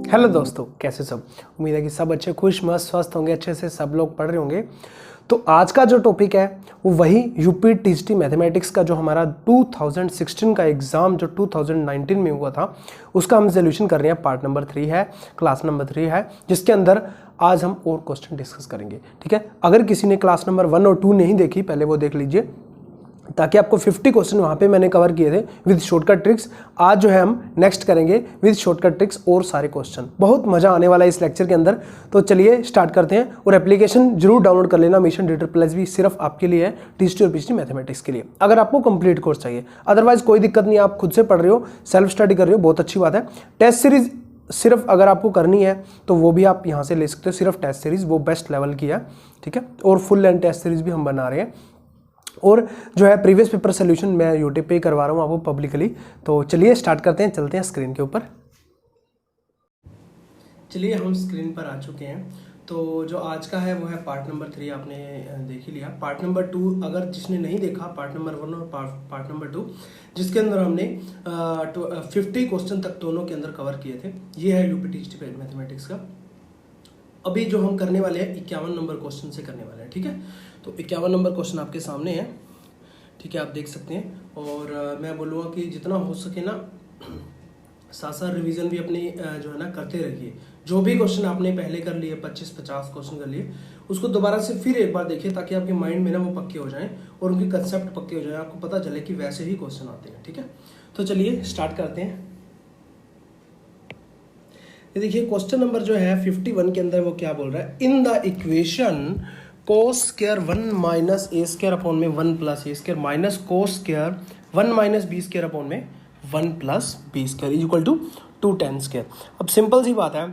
Hello दोस्तों, कैसे सब। उम्मीद है कि सब अच्छे खुश मस्त स्वस्थ होंगे, अच्छे से सब लोग पढ़ रहे होंगे। तो आज का जो टॉपिक है वो वही यूपी टीजीटी मैथमेटिक्स का जो हमारा 2016 का एग्ज़ाम जो 2019 में हुआ था उसका हम सोल्यूशन कर रहे हैं। पार्ट नंबर 3 है, क्लास नंबर 3 है, जिसके अंदर आज हम और क्वेश्चन डिस्कस करेंगे। ठीक है, अगर किसी ने क्लास नंबर 1 और 2 नहीं देखी, पहले वो देख लीजिए, ताकि आपको 50 क्वेश्चन वहाँ पे मैंने कवर किए थे विद शॉर्टकट ट्रिक्स। आज जो है हम नेक्स्ट करेंगे विद शॉर्टकट ट्रिक्स और सारे क्वेश्चन। बहुत मजा आने वाला है इस लेक्चर के अंदर। तो चलिए स्टार्ट करते हैं। और एप्लीकेशन जरूर डाउनलोड कर लेना, मिशन डिजिटल प्लस भी सिर्फ आपके लिए है, टीजीटी और पीजीटी मैथमेटिक्स के लिए, अगर आपको कंप्लीट कोर्स चाहिए। अदरवाइज कोई दिक्कत नहीं, आप खुद से पढ़ रहे हो, सेल्फ स्टडी कर रहे हो, बहुत अच्छी बात है। टेस्ट सीरीज सिर्फ अगर आपको करनी है तो वो भी आप यहाँ से ले सकते हो, सिर्फ टेस्ट सीरीज वो बेस्ट लेवल की है। ठीक है, और फुल लेंथ टेस्ट सीरीज भी हम बना रहे हैं। और जो है प्रीवियस पेपर सोल्यूशन मैं यूट्यूब पे ही करवा रहा हूँ आपको पब्लिकली। तो चलिए स्टार्ट करते हैं, चलते हैं स्क्रीन के ऊपर। चलिए हम स्क्रीन पर आ चुके हैं। तो जो आज का है वो है पार्ट नंबर 3, आपने देख ही लिया। पार्ट नंबर 2 अगर जिसने नहीं देखा, पार्ट नंबर 1 और पार्ट नंबर 2, जिसके अंदर हमने 50 क्वेश्चन तक दोनों के अंदर कवर किए थे। ये है यूपी टीजीटी मैथमेटिक्स का। अभी जो हम करने वाले हैं 51 नंबर क्वेश्चन से करने वाले हैं। ठीक है, तो 51 नंबर क्वेश्चन आपके सामने है। ठीक है, आप देख सकते हैं। और मैं बोलूँगा कि जितना हो सके ना साथ साथ रिवीजन भी अपनी जो है ना करते रहिए। जो भी क्वेश्चन आपने पहले कर लिए, 25-50 क्वेश्चन कर लिए, उसको दोबारा से फिर एक बार देखिए, ताकि आपके माइंड में ना वो पक्के हो जाएं और उनके कंसेप्ट पक्के हो जाएं, आपको पता चले कि वैसे ही क्वेश्चन आते हैं। ठीक है, तो चलिए स्टार्ट करते हैं। ये देखिए क्वेश्चन नंबर जो है 51 के अंदर वो क्या बोल रहा है। In the equation cos square 1 minus A square upon में 1 plus A square minus cos square 1 minus B square upon में 1 plus B square is equal to 2 tan square. अब सिंपल सी बात है,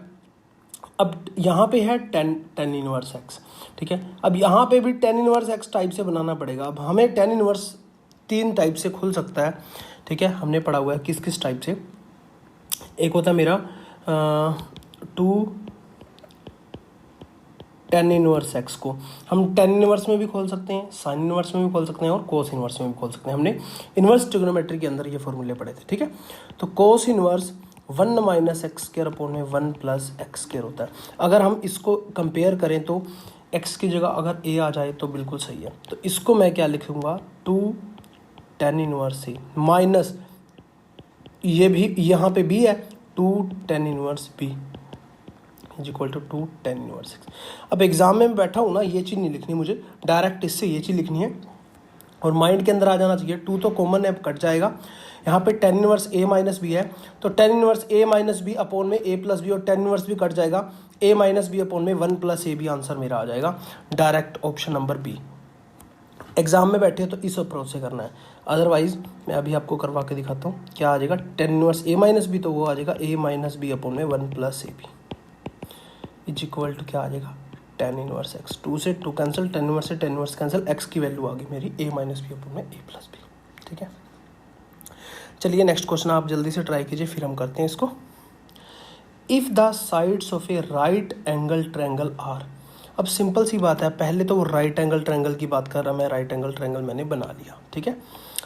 अब यहाँ पे है tan इनवर्स एक्स। ठीक है, अब यहाँ पे भी tan इनवर्स एक्स टाइप से बनाना पड़ेगा। अब हमें tan इनवर्स 3 टाइप से खुल सकता है। ठीक है, हमने पढ़ा हुआ है किस किस टाइप से। एक होता है मेरा 2 tan इनवर्स एक्स को हम tan इनवर्स में भी खोल सकते हैं, साइन इनवर्स में भी खोल सकते हैं और कोस इनवर्स में भी खोल सकते हैं। हमने इनवर्स ट्रिग्नोमेट्री के अंदर ये फॉर्मूले पढ़े थे। ठीक है, तो cos inverse 1 minus x square upon में 1 प्लस एक्स स्क्वायर होता है। अगर हम इसको कंपेयर करें तो एक्स की जगह अगर ए आ जाए तो बिल्कुल सही है। तो इसको मैं क्या लिखूंगा, 2 tan इनवर्स ए माइनस ये भी यहाँ पे बी है, 2 tan inverse B is equal to 2 tan inverse X. अब एग्जाम में बैठा हूँ ना, ये चीज़ नहीं लिखनी मुझे, डायरेक्ट इससे ये चीज़ लिखनी है और माइंड के अंदर आ जाना चाहिए। 2 तो कॉमन है, कट जाएगा। यहाँ पे tan इनवर्स ए माइनस बी है, तो tan इनवर्स ए माइनस बी अपॉन में ए प्लस बी, और tan इनवर्स भी कट जाएगा, ए माइनस बी अपॉन में 1 प्लस ए बी आंसर मेरा आ जाएगा। Direct option number B. Exam में बैठे तो इस अप्रोच से करना है, अदरवाइज मैं अभी आपको करवा के दिखाता हूँ क्या आ जाएगा। tan इनवर्स ए माइनस बी तो वो आ जाएगा ए माइनस बी अपॉन में 1 plus A B is equal to क्या आ जाएगा, tan इनवर्स एक्स। 2 से 2 कैंसिल, tan इनवर्स से tan इनवर्स कैंसिल, एक्स की वैल्यू आ गई मेरी ए माइनस बी अपॉन में ए प्लस बी। ठीक है, चलिए नेक्स्ट क्वेश्चन आप जल्दी से ट्राई कीजिए, फिर हम करते हैं इसको। If the sides of a right angle triangle are. अब सिंपल सी बात है, पहले तो वो राइट एंगल ट्रायंगल की बात कर रहा, मैं राइट एंगल ट्रायंगल मैंने बना लिया। ठीक है,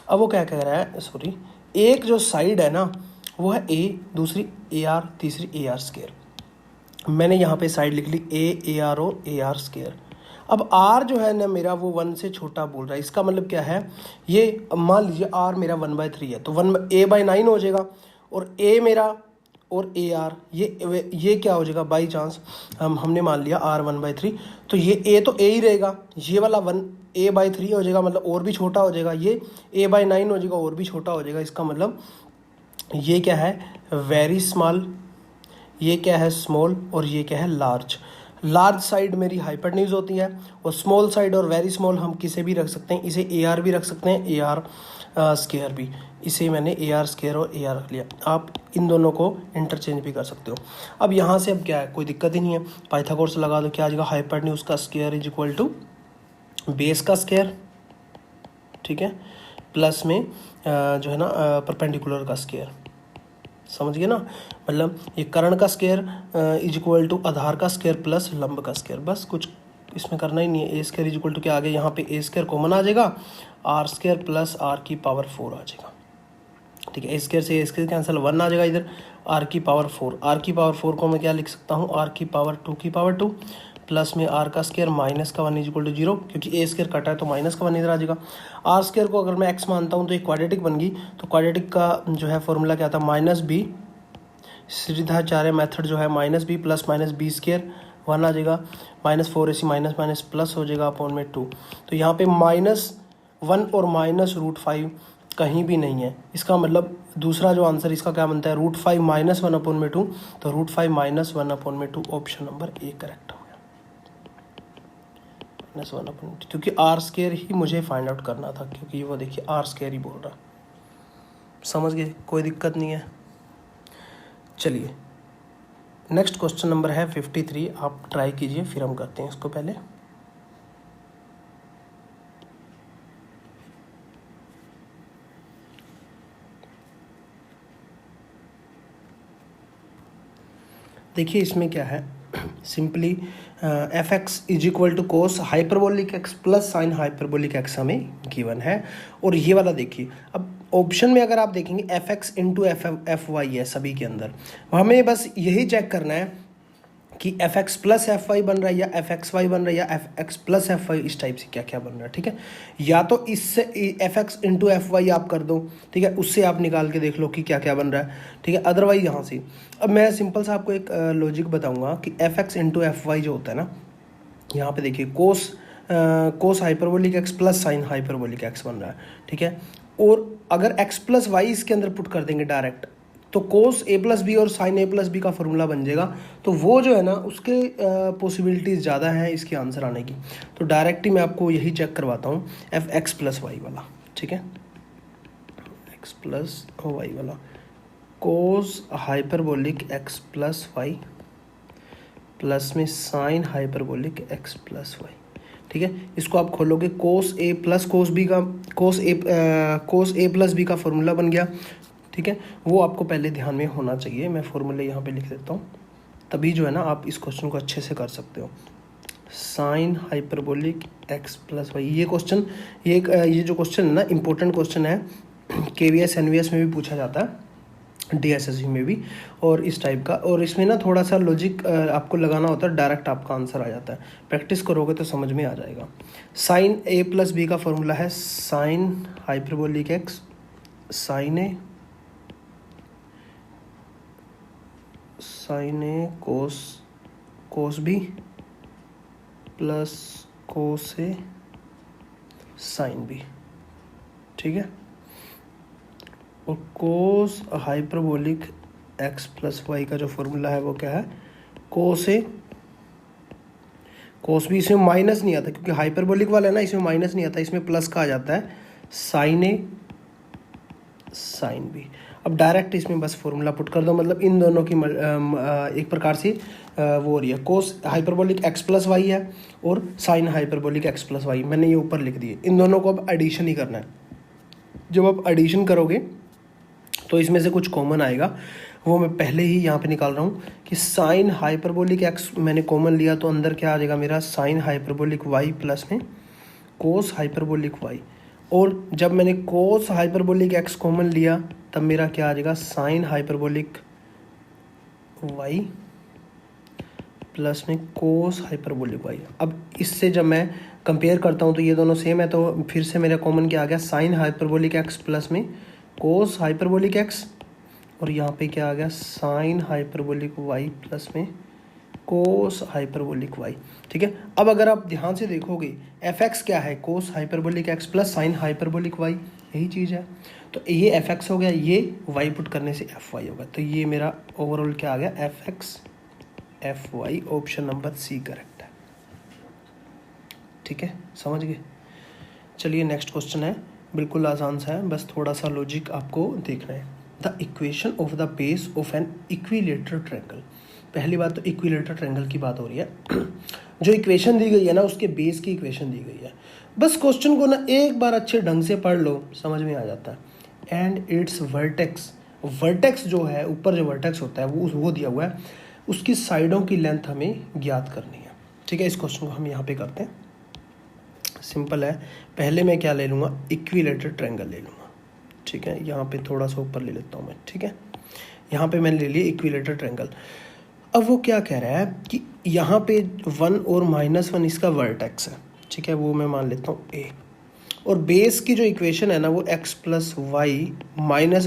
अब वो क्या कह रहा है, सॉरी, एक जो साइड है ना वो है ए, दूसरी ए आर, तीसरी ए आर स्क्वायर। मैंने यहाँ पे साइड लिख ली ए आर और ए आर स्क्वायर। अब आर जो है ना मेरा वो 1 से छोटा बोल रहा है, इसका मतलब क्या है, ये मान लीजिए आर मेरा 1/3 है तो 1 a/9 हो जाएगा, और ए मेरा और ए आर ये क्या हो जाएगा, बाई चांस हमने मान लिया आर 1/3, तो ये ए तो ए ही रहेगा, ये वाला 1 a/3 हो जाएगा, मतलब और भी छोटा हो जाएगा, ये a/9 हो जाएगा और भी छोटा हो जाएगा। इसका मतलब ये क्या है, वेरी स्मॉल, ये क्या है स्मॉल, और ये क्या है लार्ज। लार्ज साइड मेरी हाइपोटेन्यूज होती है, और स्मॉल साइड और वेरी स्मॉल हम किसे भी रख सकते हैं, इसे ए आर भी रख सकते हैं, ए आर स्क्वायर भी। इसे मैंने ए आर स्क्वायर और ए आर रख लिया, आप इन दोनों को इंटरचेंज भी कर सकते हो। अब यहाँ से अब क्या है, कोई दिक्कत ही नहीं है, पाइथागोरस लगा दो, क्या आ जाएगा, हाइपोटेन्यूज का square is equal to base का स्क्वायर। ठीक है, प्लस में जो है ना परपेंडिकुलर का स्क्वायर, समझ गए ना, मतलब ये कर्ण का स्क्वायर इज इक्वल टू आधार का स्क्वायर प्लस लंब का स्क्वायर, बस कुछ इसमें करना ही नहीं है। ए स्क्वायर इज इक्वल टू क्या आ गया, यहाँ पे ए स्क्वायर कॉमन आ जाएगा, आर स्क्वायर प्लस आर की पावर 4 आ जाएगा। ठीक है, ए स्क्वायर से ए स्क्वायर कैंसिल, 1 आ जाएगा इधर, आर की पावर 4, आर की पावर 4 को मैं क्या लिख सकता हूँ, आर की पावर 2 की पावर 2 प्लस में आर का स्क्वायर माइनस का 1 इज इक्वल टू 0, क्योंकि ए स्क्वायर कटा है तो माइनस का 1 इधर आ जाएगा। आर स्क्वायर को अगर मैं एक्स मानता हूँ तो एक क्वाड्रेटिक बन गई, तो क्वाड्रेटिक का जो है फॉर्मूला क्या था, माइनस बी, सीधाचार्य मेथड जो है minus B plus minus B square 1 आ जाएगा, -4ac माइनस माइनस प्लस हो जाएगा अपॉन में 2। तो यहाँ पे -1 और -√5 कहीं भी नहीं है, इसका मतलब दूसरा जो आंसर इसका क्या बनता है, √5 -1 अपॉन में 2, तो √5 -1 अपॉन में 2 ऑप्शन नंबर ए करेक्ट हो गया, -1 अपॉन 2, क्योंकि आर स्क्वायर ही मुझे फाइंड आउट करना था, क्योंकि वो देखिए आर स्क्वायर ही बोल रहा। समझ गए, कोई दिक्कत नहीं है। चलिए नेक्स्ट क्वेश्चन नंबर है 53, आप ट्राई कीजिए, फिर हम करते हैं इसको। पहले देखिए इसमें क्या है, simply F X is equal to cos hyperbolic X plus sine hyperbolic X हमें गिवन है। और ये वाला देखिए, अब ऑप्शन में अगर आप देखेंगे F X into F Y है सभी के अंदर, हमें बस यही चेक करना है कि F X plus F Y बन रहा है या एफ एक्स वाई बन रहा है या F X plus F Y, इस टाइप से क्या क्या बन रहा है। ठीक है, या तो इससे F X into F Y आप कर दो, ठीक है, उससे आप निकाल के देख लो कि क्या क्या बन रहा है। ठीक है, अदरवाइज यहाँ से अब मैं सिंपल सा आपको एक लॉजिक बताऊंगा कि F X into F Y जो होता है ना, यहाँ पे देखिए cos hyperbolic X plus sine hyperbolic X बन रहा है। ठीक है, और अगर एक्स प्लस वाई इसके अंदर पुट कर देंगे डायरेक्ट, तो कोस ए प्लस बी और साइन ए प्लस बी का फॉर्मूला बन जाएगा। तो वो जो है ना उसके पॉसिबिलिटीज़ ज़्यादा हैं इसके आंसर आने की। तो डायरेक्ट ही मैं आपको यही चेक करवाता हूँ, एफ एक्स प्लस वाई वाला। ठीक है, एक्स प्लस वाई वाला, cos hyperbolic X plus Y plus में sine hyperbolic X plus Y. ठीक है, इसको आप खोलोगे, कोस ए प्लस कोस बी का, कोस ए प्लस बी का फॉर्मूला बन गया। ठीक है, वो आपको पहले ध्यान में होना चाहिए, मैं फॉर्मूले यहाँ पे लिख देता हूँ, तभी जो है ना आप इस क्वेश्चन को अच्छे से कर सकते हो। Sine hyperbolic X plus Y, ये क्वेश्चन ये जो क्वेश्चन है ना इंपॉर्टेंट क्वेश्चन है, KVS NVS में भी पूछा जाता है, DSSC में भी, और इस टाइप का। और इसमें ना थोड़ा सा लॉजिक आपको लगाना होता है, डायरेक्ट आपका आंसर आ जाता है, प्रैक्टिस करोगे तो समझ में आ जाएगा। साइन ए प्लस बी का फॉर्मूला है साइन हाइपरबोलिक एक्स साइन ए कोस बी प्लस कोस ए साइन बी। ठीक है, और कोस हाइपरबोलिक एक्स प्लस वाई का जो फॉर्मूला है वो क्या है, कोस बी, इसमें माइनस नहीं आता क्योंकि हाइपरबोलिक वाला है ना, इसमें माइनस नहीं आता, इसमें प्लस का आ जाता है, साइन ए साइन बी। अब डायरेक्ट इसमें बस फॉर्मूला पुट कर दो, मतलब इन दोनों की एक प्रकार से वो हो रही है, cos hyperbolic X plus Y है और sine hyperbolic X plus Y, मैंने ये ऊपर लिख दिए। इन दोनों को अब एडिशन ही करना है। जब आप एडिशन करोगे तो इसमें से कुछ कॉमन आएगा, वो मैं पहले ही यहाँ पे निकाल रहा हूँ कि साइन हाइपरबोलिक एक्स मैंने कॉमन लिया, तो अंदर क्या आ जाएगा मेरा, साइन हाइपरबोलिक वाई प्लस में कोस हाइपरबोलिक वाई। और जब मैंने कोस हाइपरबोलिक एक्स कॉमन लिया तब मेरा क्या आ जाएगा, साइन हाइपरबोलिक वाई प्लस में कोस हाइपरबोलिक वाई। अब इससे जब मैं कंपेयर करता हूँ तो ये दोनों सेम है, तो फिर से मेरा कॉमन क्या आ गया, साइन हाइपरबोलिक एक्स प्लस में कोस हाइपरबोलिक एक्स, और यहाँ पे क्या आ गया, साइन हाइपरबोलिक वाई प्लस में कोस हाइपरबोलिक वाई। ठीक है, अब अगर आप ध्यान से देखोगे एफ एक्स क्या है, cos hyperbolic X plus sine hyperbolic Y, यही चीज़ है। तो ये एफ एक्स हो गया, ये वाई पुट करने से एफ वाई होगा, तो ये मेरा ओवरऑल क्या आ गया, F X F Y, option number C correct है। ठीक है, समझ गए। चलिए नेक्स्ट क्वेश्चन है, बिल्कुल आसान सा है, बस थोड़ा सा लॉजिक आपको देखना है। The equation of the base of an equilateral triangle. पहली बात तो इक्विलेटरल ट्रायंगल की बात हो रही है। जो इक्वेशन दी गई है ना उसके बेस की इक्वेशन दी गई है। बस क्वेश्चन को ना एक बार अच्छे ढंग से पढ़ लो, समझ में आ जाता है। एंड इट्स वर्टेक्स जो है, ऊपर जो वर्टेक्स होता है वो दिया हुआ है, उसकी साइडों की लेंथ हमें ज्ञात करनी है। ठीक है, इस क्वेश्चन को हम यहाँ पे करते हैं, सिंपल है। पहले मैं क्या ले लूँगा, इक्विलेटरल ट्रायंगल ले लूँगा। ठीक है, यहाँ पे थोड़ा सा ऊपर ले लेता हूँ मैं। ठीक है, यहाँ पे मैंने ले लिया इक्विलेटरल ट्रायंगल। अब वो क्या कह रहा है कि यहाँ पे 1 और -1 इसका वर्टेक्स है, ठीक है, वो मैं मान लेता हूँ ए, और बेस की जो इक्वेशन है ना वो x + y - 1 =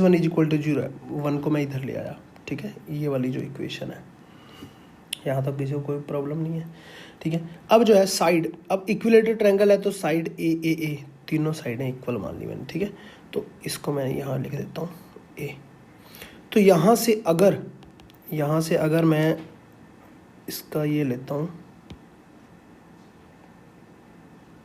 0 है। 1 को मैं इधर ले आया, ठीक है, ये वाली जो इक्वेशन है, यहाँ तक किसी को कोई प्रॉब्लम नहीं है, ठीक है। अब जो है साइड, अब इक्विलेटरल ट्रायंगल है तो साइड ए तीनों साइडें इक्वल मान ली मैंने, ठीक है। तो इसको मैं यहाँ लिख देता हूँ ए। तो यहाँ से अगर मैं इसका ये लेता हूँ,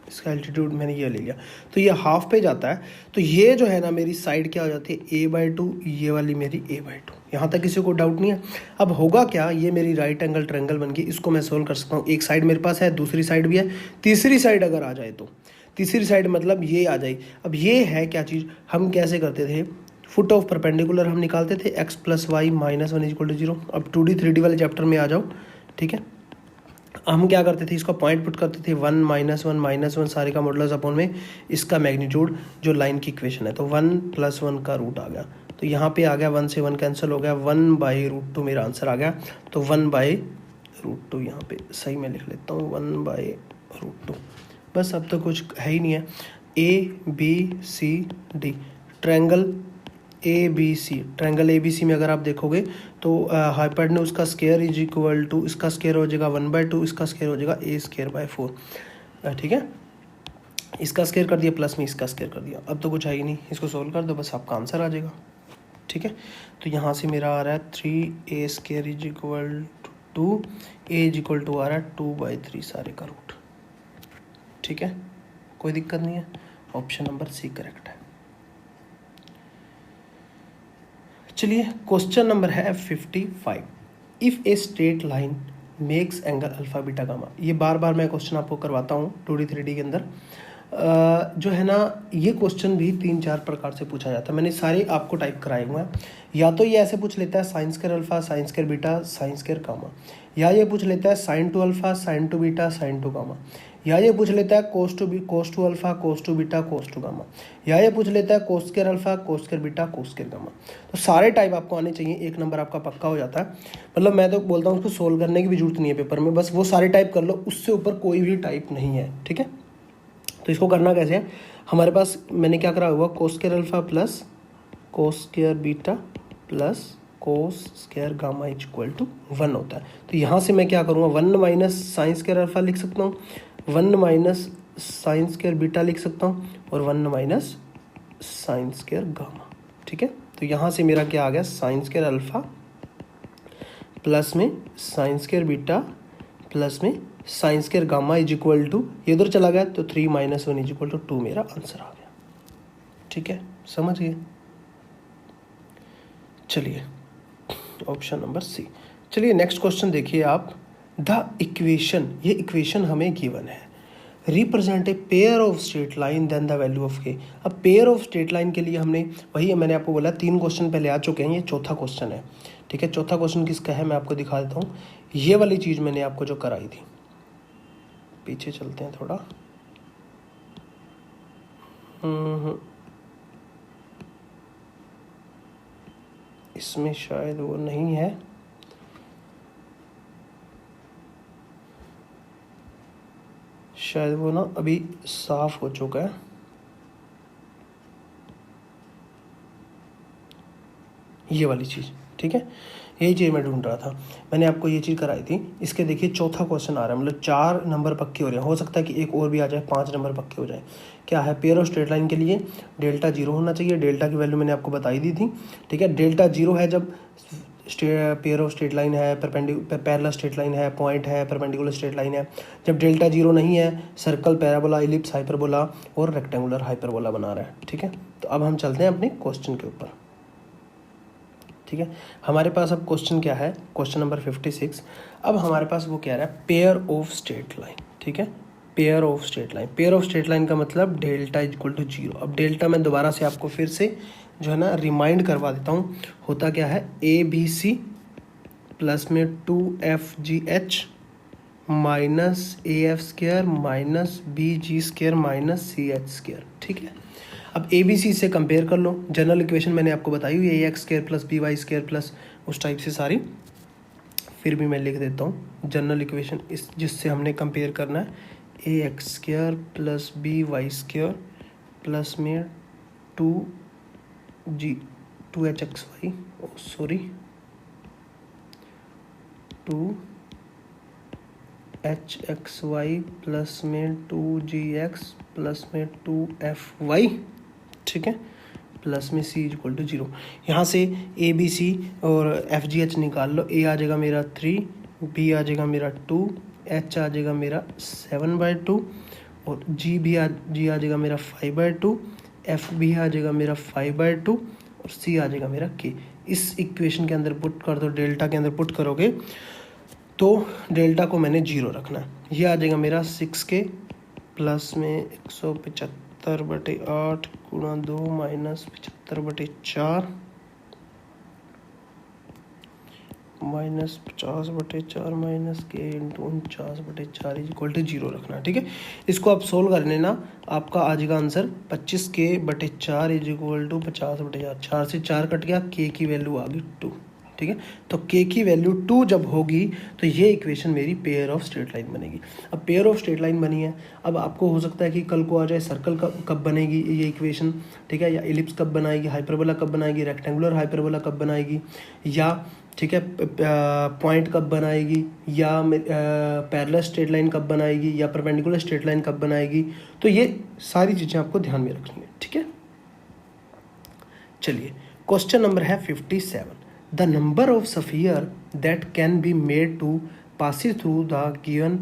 इसका एल्टीट्यूड मैंने ये ले लिया, तो ये हाफ पे जाता है। तो ये जो है ना मेरी साइड क्या हो जाती है a/2, ये वाली मेरी a/2। यहाँ तक किसी को डाउट नहीं है। अब होगा क्या, ये मेरी राइट एंगल ट्रायंगल बन गई, इसको मैं सोल्व कर सकता हूँ। एक साइड मेरे पास है, दूसरी साइड भी है, तीसरी साइड अगर आ जाए तो तीसरी साइड मतलब ये आ जाए। अब ये है क्या चीज़, हम कैसे करते थे, फुट ऑफ परपेंडिकुलर हम निकालते थे x + y - 1 = 0। अब 2D 3D वाले चैप्टर में आ जाओ, ठीक है। हम क्या करते थे, इसको पॉइंट पुट करते थे 1 - 1 सारे का मॉडुलस अपॉन में इसका मैग्नीट्यूड जो लाइन की इक्वेशन है, तो 1 + 1 का रूट आ गया। तो यहाँ पे आ गया 1 से 1 कैंसिल हो गया, 1/√2 मेरा आंसर आ गया। तो 1/√2 यहाँ पे सही मैं लिख लेता हूँ, 1/√2। बस अब तो कुछ है ही नहीं है। ABCD triangle ABC, triangle ABC में अगर आप देखोगे तो हाइपोटेन्यूज का स्क्वायर = इसका स्क्वायर हो जाएगा 1/2, इसका स्क्वायर हो जाएगा a²/4, ठीक है। इसका स्क्वायर कर दिया प्लस में इसका स्क्वायर कर दिया, अब तो कुछ है ही नहीं, इसको सोल्व कर दो बस आपका आंसर आ जाएगा, ठीक है। तो यहाँ से मेरा आ रहा है 3a² = 2, a = आ रहा है 2/3 सारे का रूट, ठीक है, कोई दिक्कत नहीं है। ऑप्शन नंबर सी करेक्ट है। चलिए क्वेश्चन नंबर है 55। If a straight line makes angle alpha beta gamma, ये बार बार मैं क्वेश्चन आपको करवाता हूँ 2D 3D के अंदर। जो है ना ये क्वेश्चन भी 3-4 प्रकार से पूछा जाता है, मैंने सारे आपको टाइप कराए हुए हैं। या तो ये ऐसे पूछ लेता है sin² alpha, sin² beta, sin² gamma, या ये पूछ लेता है sin2 alpha, sin2 beta, sin2 gamma, या ये पूछ लेता है cos2 alpha, cos2 beta, cos2 gamma, या ये पूछ लेता है cos² alpha, cos² beta, cos² gamma. तो सारे टाइप आपको आने चाहिए, 1 नंबर आपका पक्का हो जाता है। मतलब मैं तो बोलता हूँ उसको सोल्व करने की भी जरूरत नहीं है पेपर में, बस वो सारे टाइप कर लो, उससे ऊपर कोई भी टाइप नहीं है, ठीक है। तो इसको करना कैसे है, हमारे पास मैंने क्या करा हुआ, cos² alpha plus cos² beta plus cos² gamma = 1 होता है। तो यहाँ से मैं क्या करूँगा, 1 - sin² अल्फा लिख सकता हूँ, 1 - sin² बीटा लिख सकता हूँ, और 1 - sin² गामा, ठीक है। तो यहाँ से मेरा क्या आ गया, sin² अल्फा प्लस में sin² बीटा प्लस में sin² गामा = ये उधर चला गया तो 3 - 1 = 2 मेरा आंसर आ गया, ठीक है, समझ गए। चलिए ऑप्शन नंबर सी। चलिए नेक्स्ट क्वेश्चन देखिए आप, द इक्वेशन, ये इक्वेशन हमें गिवन है, represent a pair of straight line then the value of K. अब पेयर ऑफ स्ट्रेट लाइन के लिए हमने वही मैंने आपको बोला 3 क्वेश्चन पहले आ चुके हैं, ये चौथा क्वेश्चन है, ठीक है। चौथा क्वेश्चन किसका है मैं आपको दिखा देता हूँ। ये वाली चीज़ मैंने आपको जो कराई थी, पीछे चलते हैं थोड़ा, इसमें शायद वो नहीं है, शायद वो ना अभी साफ हो चुका है, ये वाली चीज़, ठीक है, यही चीज़ मैं ढूंढ रहा था, मैंने आपको ये चीज़ कराई थी। इसके देखिए चौथा क्वेश्चन आ रहा है, मतलब 4 नंबर पक्के हो रहे हैं, हो सकता है कि एक और भी आ जाए, 5 नंबर पक्के हो जाए। क्या है, पेयर ऑफ स्ट्रेट लाइन के लिए डेल्टा 0 होना चाहिए, डेल्टा की वैल्यू मैंने आपको बताई दी थी, ठीक है। डेल्टा 0 है जब पेयर ऑफ स्ट्रेट लाइन है, पैरेलल स्ट्रेट लाइन है, पॉइंट है, परपेंडिकुलर स्ट्रेट लाइन है। जब डेल्टा 0 नहीं है, सर्कल, पैराबोला, इलिप्स, हाइपरबोला और रेक्टेंगुलर हाइपरबोला बना रहा है, ठीक है। तो अब हम चलते हैं अपने क्वेश्चन के ऊपर, ठीक है। हमारे पास अब क्वेश्चन क्या है, क्वेश्चन नंबर 56। अब हमारे पास वो कह रहा है पेयर ऑफ स्ट्रेट लाइन, ठीक है, pair of straight line. Pair of straight line का मतलब डेल्टा = 0। अब डेल्टा मैं दोबारा से आपको फिर से जो है ना रिमाइंड करवा देता हूँ, होता क्या है, ABC प्लस में 2FGH minus AF² minus BG² minus CH², ठीक है। अब ABC से कंपेयर कर लो, जनरल इक्वेशन मैंने आपको बताई हुई है, AX² + BY² + उस टाइप से सारी। फिर भी मैं लिख देता हूँ जनरल इक्वेशन इस जिससे हमने कंपेयर करना है, A X square plus B Y square plus में 2 H X Y, sorry 2 HXY plus में 2GX प्लस में 2FY, ठीक है, प्लस में C इक्वल टू 0। यहाँ से ABC और FGH निकाल लो। A आ जाएगा मेरा 3, B आ जाएगा मेरा 2, H आ जाएगा मेरा 7/2 और G आ जाएगा मेरा 5/2, F भी आ जाएगा मेरा 5/2 और C आ जाएगा मेरा K। इस इक्वेशन के अंदर पुट कर दो, डेल्टा के अंदर पुट करोगे तो डेल्टा को मैंने 0 रखना है। ये आ जाएगा मेरा 6K प्लस में 175/8 गुणा 2 minus 75/4 minus 50/4 minus K into 49/4 equal to 0 रखना है, ठीक है। इसको आप सोल्व कर लेना, आपका आ जाएगा answer 25K/4 is equal to 50/4। 4 से 4 कट गया, K की वैल्यू आ गई 2, ठीक है। तो K की वैल्यू 2 जब होगी तो ये इक्वेशन मेरी पेयर ऑफ स्ट्रेट लाइन बनेगी। अब पेयर ऑफ स्ट्रेट लाइन बनी है, अब आपको हो सकता है कि कल को आ जाए सर्कल कब बनेगी ये इक्वेशन, ठीक है, या एलिप्स कब बनाएगी, हाइपरबोला कब बनाएगी, रेक्टेंगुलर हाइपरबोला कब बनाएगी, या ठीक है पॉइंट कब बनाएगी, या पैरेलल स्ट्रेट लाइन कब बनाएगी, या परपेंडिकुलर स्ट्रेट लाइन कब बनाएगी। तो ये सारी चीज़ें आपको ध्यान में रखनी है, ठीक है। चलिए क्वेश्चन नंबर है 57। The number of sphere that can be made to pass through the given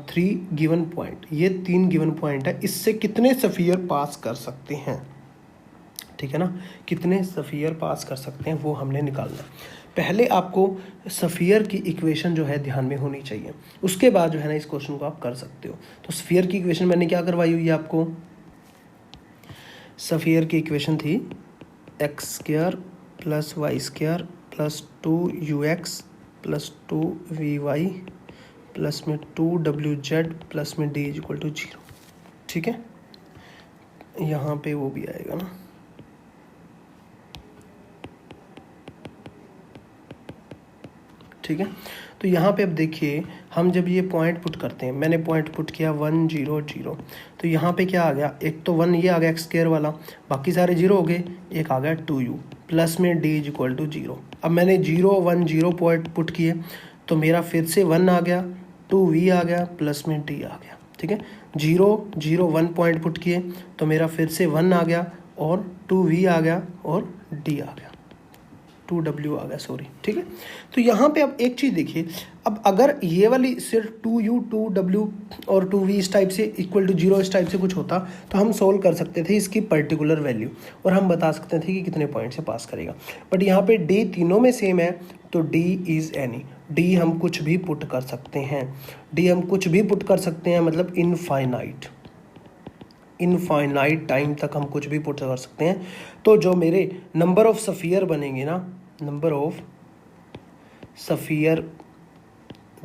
3 given point, ये 3 गिवन पॉइंट है, इससे कितने स्फीयर पास कर सकते हैं, ठीक है ना, कितने स्फीयर पास कर सकते हैं वो हमने निकालना है। पहले आपको स्फीयर की इक्वेशन जो है ध्यान में होनी चाहिए, उसके बाद जो है ना इस क्वेश्चन को आप कर सकते हो। तो स्फीयर की इक्वेशन मैंने क्या करवाई हुई है आपको, स्फीयर की इक्वेशन थी x square plus y square plus 2UX plus 2VY plus में 2WZ प्लस में D इक्वल टू 0, ठीक है। यहाँ पे वो भी आएगा ना, ठीक है। तो यहाँ पे अब देखिए हम जब ये पॉइंट पुट करते हैं, मैंने पॉइंट पुट किया 1 0 0, तो यहाँ पे क्या आ गया, एक तो 1 ये आ गया एक्स स्क्वायर वाला, बाकी सारे 0 हो गए, एक आ गया 2U प्लस में D इक्वल टू 0। अब मैंने 0 1 0 पॉइंट पुट किए तो मेरा फिर से 1 आ गया, 2V आ गया प्लस में D आ गया, ठीक है। 0 0 1 पॉइंट पुट किए तो मेरा फिर से 1 आ गया और 2V आ गया और D आ गया, 2W आ गया, सॉरी, ठीक है। तो यहाँ पे अब एक चीज़ देखिए, अब अगर ये वाली सिर्फ 2U 2W और 2V इस टाइप से इक्वल टू 0 इस टाइप से कुछ होता तो हम सोल्व कर सकते थे इसकी पर्टिकुलर वैल्यू और हम बता सकते थे कि कितने पॉइंट से पास करेगा। बट यहाँ पे D तीनों में सेम है तो D इज़ एनी, D हम कुछ भी पुट कर सकते हैं, D हम कुछ भी पुट कर सकते हैं, मतलब इनफाइनाइट टाइम तक हम कुछ भी पुट कर सकते हैं। तो जो मेरे नंबर ऑफ स्फीयर बनेंगे ना, नंबर ऑफ स्फीयर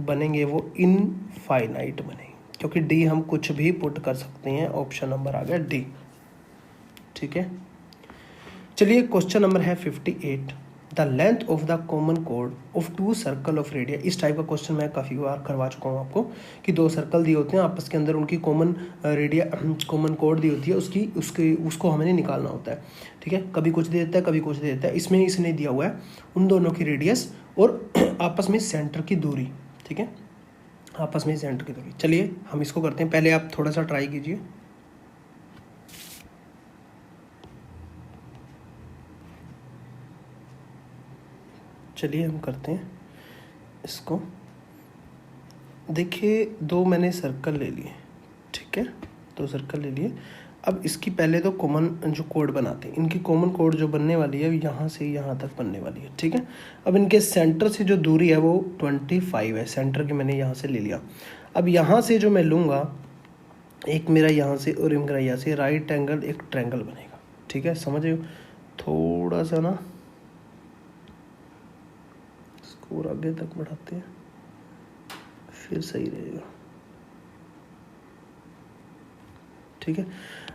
बनेंगे वो इनफाइनाइट बनेंगे, क्योंकि डी हम कुछ भी पुट कर सकते हैं। ऑप्शन नंबर आ गया डी, ठीक है। चलिए क्वेश्चन नंबर है 58। The length of the common कोड ऑफ 2 सर्कल ऑफ रेडिया। इस टाइप का क्वेश्चन मैं काफ़ी बार करवा चुका हूँ आपको कि 2 सर्कल दिए होते हैं, आपस के अंदर उनकी कॉमन रेडिया कॉमन कोड दी होती है, उसको हमें निकालना होता है, ठीक है। कभी कुछ दे देता है, कभी कुछ दे देता है। इसमें इसने दिया हुआ है उन दोनों की रेडियस और आपस में सेंटर की दूरी, ठीक है, आपस में सेंटर की दूरी। चलिए हम इसको करते हैं, पहले आप थोड़ा सा ट्राई कीजिए। चलिए हम करते हैं इसको। देखिए 2 मैंने सर्कल ले लिए, ठीक है, 2 सर्कल ले लिए। अब इसकी पहले तो कॉमन जो कोड बनाते हैं, इनकी कॉमन कोड जो बनने वाली है यहाँ से यहाँ तक बनने वाली है, ठीक है। अब इनके सेंटर से जो दूरी है वो 25 है, सेंटर की मैंने यहाँ से ले लिया। अब यहाँ से जो मैं लूँगा, एक मेरा यहाँ से और मेरा यहाँ से राइट एंगल एक ट्रायंगल बनेगा, ठीक है, समझ रहे हो। थोड़ा सा ना इसको और आगे तक बढ़ाते हैं, फिर सही रहेगा, ठीक है।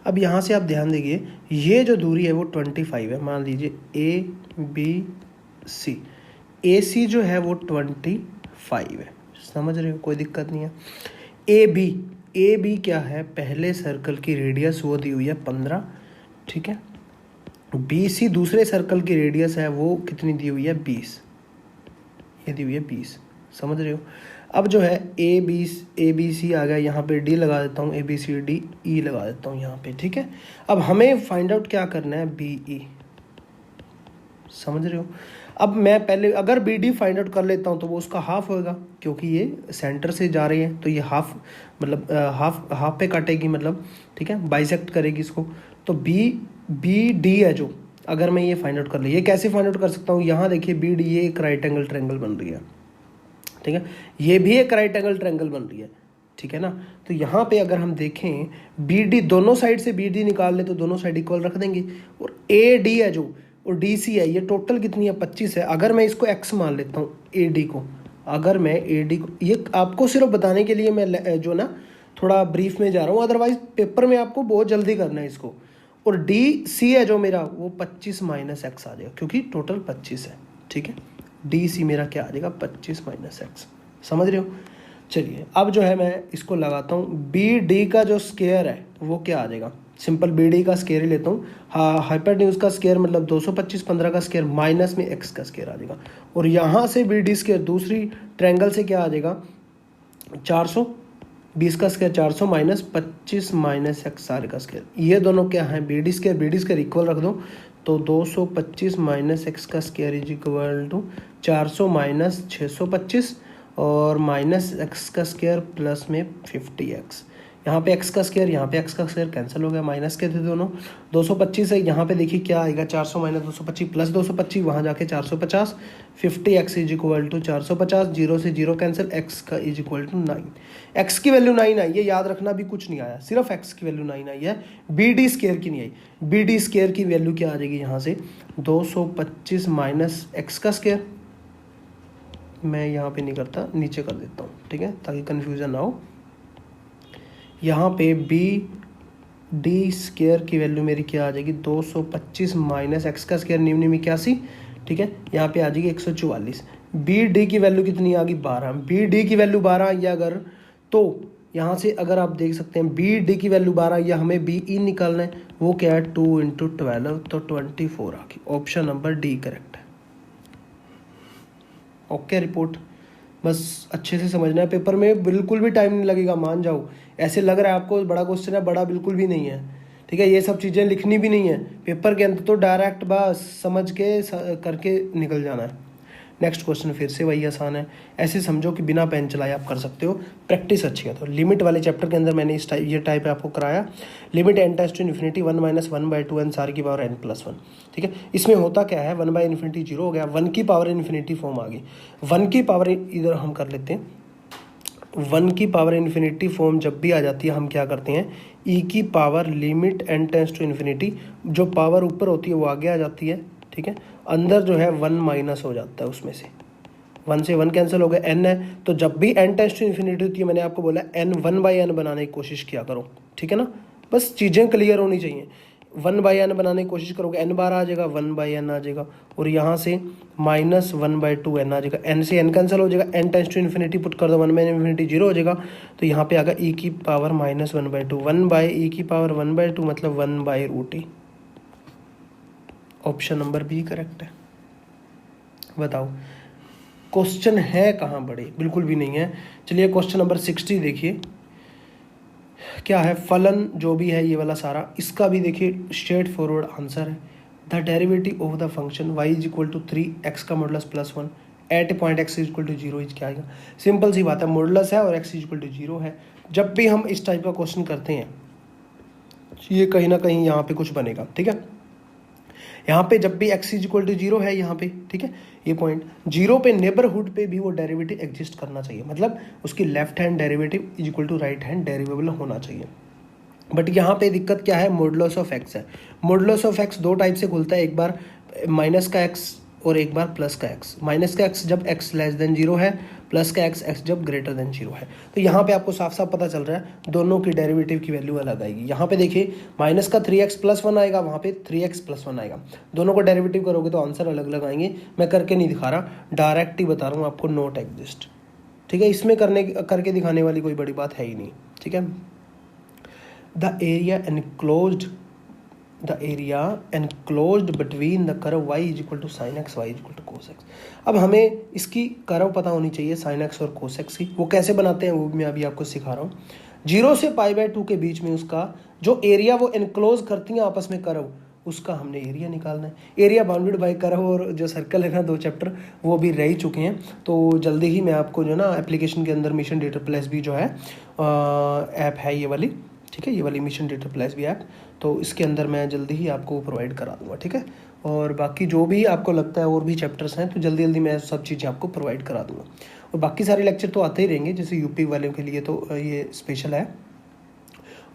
अब यहाँ से आप ध्यान दीजिए, ये जो दूरी है वो 25 है। मान लीजिए A B सी, ए सी जो है वो 25 है, समझ रहे हो, कोई दिक्कत नहीं है। ए बी क्या है, पहले सर्कल की रेडियस वो दी हुई है 15, ठीक है। बी सी दूसरे सर्कल की रेडियस है वो कितनी दी हुई है 20, ये दी हुई है 20, समझ रहे हो। अब जो है ए बी सी आ गया, यहाँ पे डी लगा देता हूँ, ए बी सी डी ई लगा देता हूँ यहाँ पे, ठीक है। अब हमें फाइंड आउट क्या करना है, बी ई, समझ रहे हो। अब मैं पहले अगर बी डी फाइंड आउट कर लेता हूँ तो वो उसका हाफ होगा, क्योंकि ये सेंटर से जा रही है तो ये हाफ मतलब हाफ पे काटेगी, मतलब ठीक है, बाइसेक्ट करेगी इसको। तो बी डी है जो, अगर मैं ये फाइंड आउट कर ले, ये कैसे फाइंड आउट कर सकता हूँ, यहाँ देखिए बी डी ये एक राइट एंगल ट्रायंगल बन रही है, ठीक है, ये भी एक राइट एंगल ट्रायंगल बन रही है, ठीक है ना। तो यहाँ पे अगर हम देखें बी डी, दोनों साइड से बी डी निकाल ले तो दोनों साइड इक्वल रख देंगे, और ए डी है जो और डी सी है, ये टोटल कितनी है 25 है। अगर मैं इसको एक्स मान लेता हूँ ए डी को, अगर मैं ए डी को, ये आपको सिर्फ बताने के लिए मैं जो ना थोड़ा ब्रीफ में जा रहा हूँ, अदरवाइज पेपर में आपको बहुत जल्दी करना है इसको। और डी सी है जो मेरा वो 25 माइनस एक्स आ जाएगा, क्योंकि टोटल 25 है, ठीक है। डी सी मेरा क्या आ जाएगा 25 माइनस एक्स, समझ रहे हो। चलिए अब जो है मैं इसको लगाता हूँ, बी डी का जो स्क्वायर है वो क्या आ जाएगा, सिंपल बी डी का स्क्वायर ही लेता हूँ, हाँ, हाइपोटेन्यूज का स्क्वायर मतलब 225, 15 का स्क्वायर माइनस में एक्स का स्क्वायर आ जाएगा, और यहाँ से बी डी स्क्वायर दूसरी ट्रायंगल से क्या आ जाएगा 400, 20 का स्क्वायर 400 माइनस 25 माइनस एक्स सारे का स्क्वायर, ये दोनों क्या है बी डी स्क्वायर इक्वल रख दो, तो 225 माइनस एक्स का square is equal to 400 minus 625 और माइनस एक्स का स्क्वायर प्लस में 50x, यहाँ पे एक्स का स्क्वायर, यहाँ पे एक्स का स्क्वायर कैंसिल हो गया, माइनस के थे दोनों, 225 है, यहाँ पे देखिए क्या आएगा 400 माइनस 225 प्लस 225, वहाँ जाके 450, 50x इज इक्वल टू 450, 0 से 0 कैंसिल, x का इज इक्वल टू 9, x की वैल्यू 9 आई, ये याद रखना भी कुछ नहीं आया, सिर्फ x की वैल्यू 9 आई है, बी डी स्क्वायर की नहीं आई। बी डी स्क्वायर की वैल्यू क्या आ जाएगी यहाँ से 225 माइनस एक्स का स्क्वायर, मैं यहाँ पे नहीं करता, नीचे कर देता हूँ, ठीक है, ताकि कन्फ्यूज़न ना हो। यहाँ पे बी डी स्क्वायर की वैल्यू मेरी क्या आ जाएगी 225 माइनस एक्स का स्क्वायर, निम्न 81, ठीक है, यहाँ पे आ जाएगी 144। बी डी की वैल्यू कितनी आ गई 12, बी डी की वैल्यू 12 आई अगर, तो यहाँ से अगर आप देख सकते हैं बी डी की वैल्यू 12 या हमें बी ई निकालना है, वो क्या है 2 × 12, तो 24 आ गई, ऑप्शन नंबर डी करेक्ट है। ओके रिपोर्ट, बस अच्छे से समझना है, पेपर में बिल्कुल भी टाइम नहीं लगेगा, मान जाओ। ऐसे लग रहा है आपको बड़ा क्वेश्चन है, बड़ा बिल्कुल भी नहीं है, ठीक है, ये सब चीज़ें लिखनी भी नहीं है पेपर के अंदर, तो डायरेक्ट बस समझ के करके निकल जाना है। नेक्स्ट क्वेश्चन फिर से वही आसान है, ऐसे समझो कि बिना पेन चलाए आप कर सकते हो, प्रैक्टिस अच्छी है। तो लिमिट वाले चैप्टर के अंदर मैंने ये टाइप आपको कराया, limit n tends to infinity 1 - 1/2 n सारी की पावर n+1, ठीक है। इसमें होता क्या है 1/∞ 0 हो गया, 1 की पावर इन्फिनिटी फॉर्म आ गई, 1 की पावर इधर हम कर लेते हैं, 1 की पावर इन्फिनिटी फॉर्म जब भी आ जाती है हम क्या करते हैं e की power limit n tends to infinity, जो पावर ऊपर होती है वो आगे आ जाती है, ठीक है, अंदर जो है 1 माइनस हो जाता है, उसमें से 1 से 1 कैंसिल हो गया, n है, तो जब भी n टेंड्स टू इन्फिनिटी होती है, मैंने आपको बोला n 1/n बनाने की कोशिश किया करो, ठीक है ना, बस चीज़ें क्लियर होनी चाहिए। 1/n बनाने की कोशिश करोगे n बार आ जाएगा, 1/n आ जाएगा, और यहाँ से -1/2n आ जाएगा, n से n कैंसिल हो जाएगा, n tends to infinity put कर दो, 1/∞ 0 हो जाएगा, तो यहाँ पे आएगा e की पावर -1/2, 1/e की पावर 1/2 मतलब 1/√e, option number b correct है। बताओ क्वेश्चन है कहाँ बड़े, बिल्कुल भी नहीं है। चलिए क्वेश्चन नंबर 60 देखिए क्या है, फलन जो भी है ये वाला सारा, इसका भी देखिए स्ट्रेट फॉरवर्ड आंसर है, the derivative of the function y = 3x का मॉडुलस +1 एट पॉइंट x = 0 क्या आएगा। सिंपल सी बात है, मॉडुलस है और x = 0 है। जब भी हम इस टाइप का क्वेश्चन करते हैं ये कहीं ना कहीं यहाँ पे कुछ बनेगा, ठीक है, यहाँ पे जब भी x = 0 है यहाँ पे, ठीक है, ये पॉइंट 0 पे नेबरहुड पे भी वो डेरिवेटिव एग्जिस्ट करना चाहिए, मतलब उसकी left hand derivative = right hand derivable होना चाहिए। बट यहाँ पे दिक्कत क्या है, मॉडुलस ऑफ x है। मॉडुलस ऑफ x दो टाइप से खुलता है, एक बार माइनस का x और एक बार प्लस का एक्स। माइनस का एक्स जब एक्स लेस देन 0 है, प्लस का एक्स एक्स जब ग्रेटर देन 0 है। तो यहाँ पे आपको साफ साफ पता चल रहा है दोनों की डेरिवेटिव की वैल्यू अलग आएगी। यहाँ पे देखिए माइनस का 3x + 1 आएगा, वहाँ पे 3x + 1 आएगा। दोनों को डेरिवेटिव करोगे तो आंसर अलग अलग आएंगे। मैं करके नहीं दिखा रहा, डायरेक्ट ही बता रहा हूँ आपको, नॉट एग्जिस्ट। ठीक है, इसमें करके दिखाने वाली कोई बड़ी बात है ही नहीं। ठीक है, the area enclosed between the curve y = sin x, y = cos x। अब हमें इसकी कर्व पता होनी चाहिए sin x और cos x की। वो कैसे बनाते हैं वो मैं अभी आपको सिखा रहा हूँ। 0 से π/2 के बीच में उसका जो एरिया वो एनक्लोज करती हैं आपस में कर्व, उसका हमने एरिया निकालना है। एरिया बाउंडेड बाय कर्व और जो सर्कल है ना, 2 चैप्टर वो भी रह ही चुके हैं। तो जल्दी ही मैं आपको जो ना एप्लीकेशन के अंदर मिशन डेटा प्लस भी जो है ऐप है ये वाली, ठीक है, ये वाली मिशन डेटा प्लस भी ऐप, तो इसके अंदर मैं जल्दी ही आपको प्रोवाइड करा दूंगा। ठीक है, और बाकी जो भी आपको लगता है और भी चैप्टर्स हैं तो जल्दी जल्दी मैं सब चीज़ें आपको प्रोवाइड करा दूंगा। और बाकी सारे लेक्चर तो आते ही रहेंगे, जैसे यूपी वालों के लिए तो ये स्पेशल है।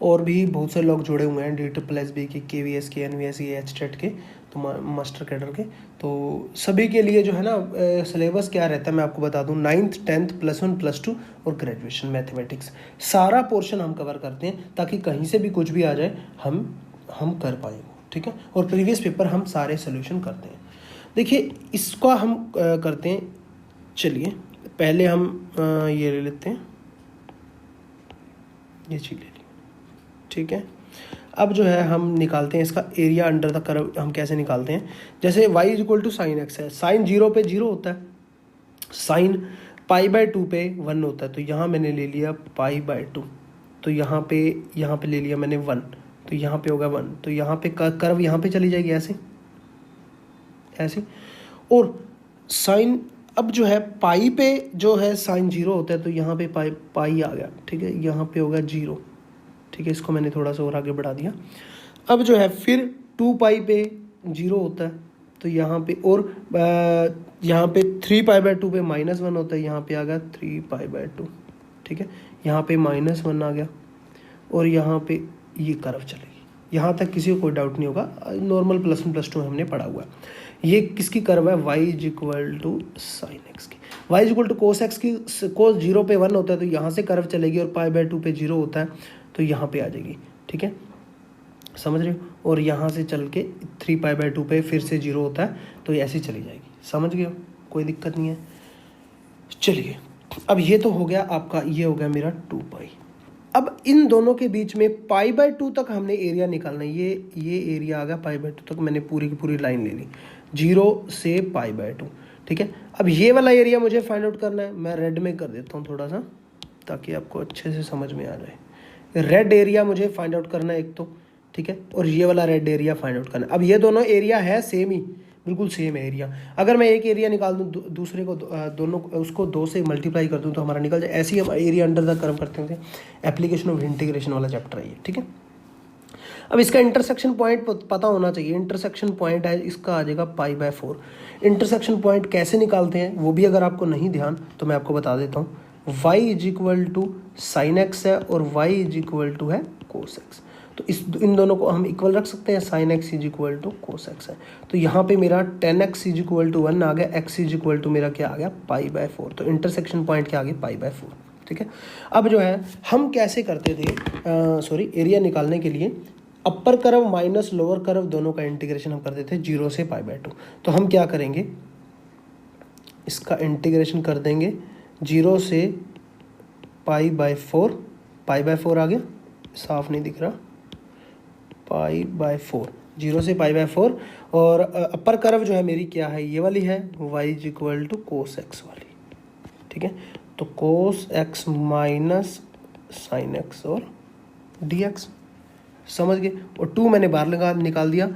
और भी बहुत सारे लोग जुड़े हुए हैं DSSB के, KVS के, NVS के, HTET के, तो मास्टर कैडर के। तो सभी के लिए जो है ना सिलेबस क्या रहता है मैं आपको बता दूं। 9th 10th +1 +2 और ग्रेजुएशन मैथमेटिक्स सारा पोर्शन हम कवर करते हैं, ताकि कहीं से भी कुछ भी आ जाए हम कर पाए। ठीक है, और प्रीवियस पेपर हम सारे सोल्यूशन करते हैं। देखिए इसका हम करते हैं। चलिए पहले हम ये ले लेते हैं, ये चीज़ ले ली। ठीक है, अब जो है हम निकालते हैं इसका एरिया अंडर द कर्व। हम कैसे निकालते हैं, जैसे y = sin x है, साइन 0 पे 0 होता है, साइन π/2 पे 1 होता है। तो यहाँ मैंने ले लिया π/2, तो यहाँ पे ले लिया मैंने 1, तो यहाँ पे होगा 1, तो यहाँ पे कर्व यहाँ पे चली जाएगी ऐसे। और साइन अब जो है पाई पे जो है साइन 0 होता है, तो यहाँ पे पाई आ गया। ठीक है, यहाँ पे होगा 0। ठीक है, इसको मैंने थोड़ा सा और आगे बढ़ा दिया। अब जो है फिर 2π पे 0 होता है, तो यहाँ पे, और यहाँ पे 3π/2 पे -1 होता है, यहाँ पे आ गया 3π/2। ठीक है, यहाँ पे -1 आ गया, और यहाँ पे ये कर्व चलेगी। यहाँ तक किसी को कोई डाउट नहीं होगा, नॉर्मल +1 +2 हमने पढ़ा हुआ है। ये किसकी कर्व है, y = sin x की। y = cos x की, cos 0 पे 1 होता है, तो यहाँ से कर्व चलेगी, और π/2 पे 0 होता है, तो यहाँ पे आ जाएगी। ठीक है, समझ रहे हो। और यहाँ से चल के 3π/2 पे फिर से 0 होता है, तो ये ऐसी चली जाएगी। समझ गए हो, कोई दिक्कत नहीं है। चलिए अब ये तो हो गया आपका, ये हो गया मेरा 2π। अब इन दोनों के बीच में π/2 तक हमने एरिया निकालना है। ये एरिया आ गया π/2 तक, मैंने पूरी की पूरी लाइन ले ली 0 से π/2। ठीक है, अब ये वाला एरिया मुझे फाइंड आउट करना है। मैं रेड में कर देता हूँ थोड़ा सा, ताकि आपको अच्छे से समझ में आ जाए। रेड एरिया मुझे फाइंड आउट करना है एक तो, ठीक है, और ये वाला रेड एरिया फाइंड आउट करना है। अब ये दोनों एरिया है सेम ही, बिल्कुल सेम है एरिया। अगर मैं एक एरिया निकाल दूँ, दूसरे को दोनों उसको 2 से मल्टीप्लाई कर दूँ तो हमारा निकल जाए। ऐसे ही हम एरिया अंडर द कर्व करते हैं। एप्लीकेशन ऑफ इंटीग्रेशन वाला चैप्टर है ये। ठीक है, अब इसका इंटरसेक्शन पॉइंट पता होना चाहिए। इंटरसेक्शन पॉइंट है इसका, आ जाएगा π/4। इंटरसेक्शन पॉइंट कैसे निकालते हैं वो भी अगर आपको नहीं ध्यान तो मैं आपको बता देता हूँ। y = sin x है, और y = है cos x। तो इन दोनों को हम इक्वल रख सकते हैं। sin x = cos x है, तो यहाँ पे मेरा 10x = 1 आ गया, x = मेरा क्या आ गया, π/4। तो इंटरसेक्शन पॉइंट क्या आ गया, π/4। ठीक है, अब जो है हम कैसे करते थे, एरिया निकालने के लिए upper curve minus lower curve दोनों का इंटीग्रेशन हम करते थे 0 से π/2। तो हम क्या करेंगे, इसका इंटीग्रेशन कर देंगे 0 से π/4। π/4 आ गया, साफ नहीं दिख रहा, π/4, 0 से π/4। और अपर कर्व जो है मेरी क्या है, ये वाली है, y = cos x वाली। ठीक है, तो cos x minus sin x और dx, समझ गए। और 2 मैंने बाहर निकाल दिया,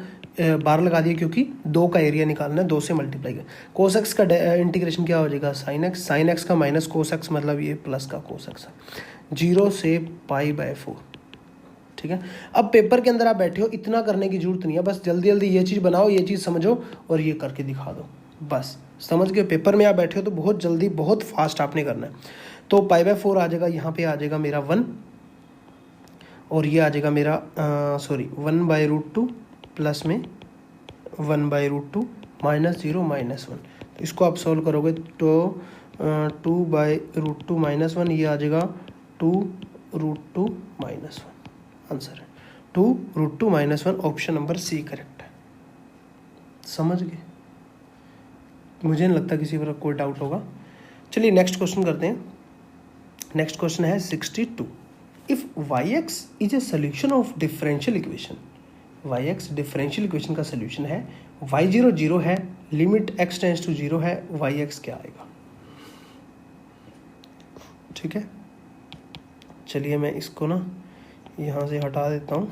बाहर लगा दिया, क्योंकि 2 का एरिया निकालना है, 2 से मल्टीप्लाई कर। cos x का इंटीग्रेशन क्या हो जाएगा, sin x का माइनस cos x, मतलब ये प्लस का cos x है, 0 से π/4। ठीक है, अब पेपर के अंदर आप बैठे हो, इतना करने की जरूरत नहीं है, बस जल्दी जल्दी ये चीज़ बनाओ, ये चीज़ समझो और ये करके दिखा दो, बस। समझ गए, पेपर में आप बैठे हो तो बहुत जल्दी बहुत फास्ट आपने करना है। तो π/4 आ जाएगा, यहाँ पे आ जाएगा मेरा 1, और ये आ जाएगा मेरा 1/√2 प्लस में 1/√2 -0 -1। तो इसको आप सॉल्व करोगे तो 2/√2 -1, ये आ जाएगा 2√2 -1। आंसर है 2√2 -1, ऑप्शन नंबर सी करेक्ट है। समझ गए? मुझे नहीं लगता किसी पर कोई डाउट होगा। चलिए नेक्स्ट क्वेश्चन करते हैं। नेक्स्ट क्वेश्चन है 62। If yx is a solution of differential equation, yx differential equation का सोल्यूशन है, y0 0 है, लिमिट x टेंड्स टू 0 है, yx क्या आएगा? ठीक है, चलिए मैं इसको ना यहाँ से हटा देता हूँ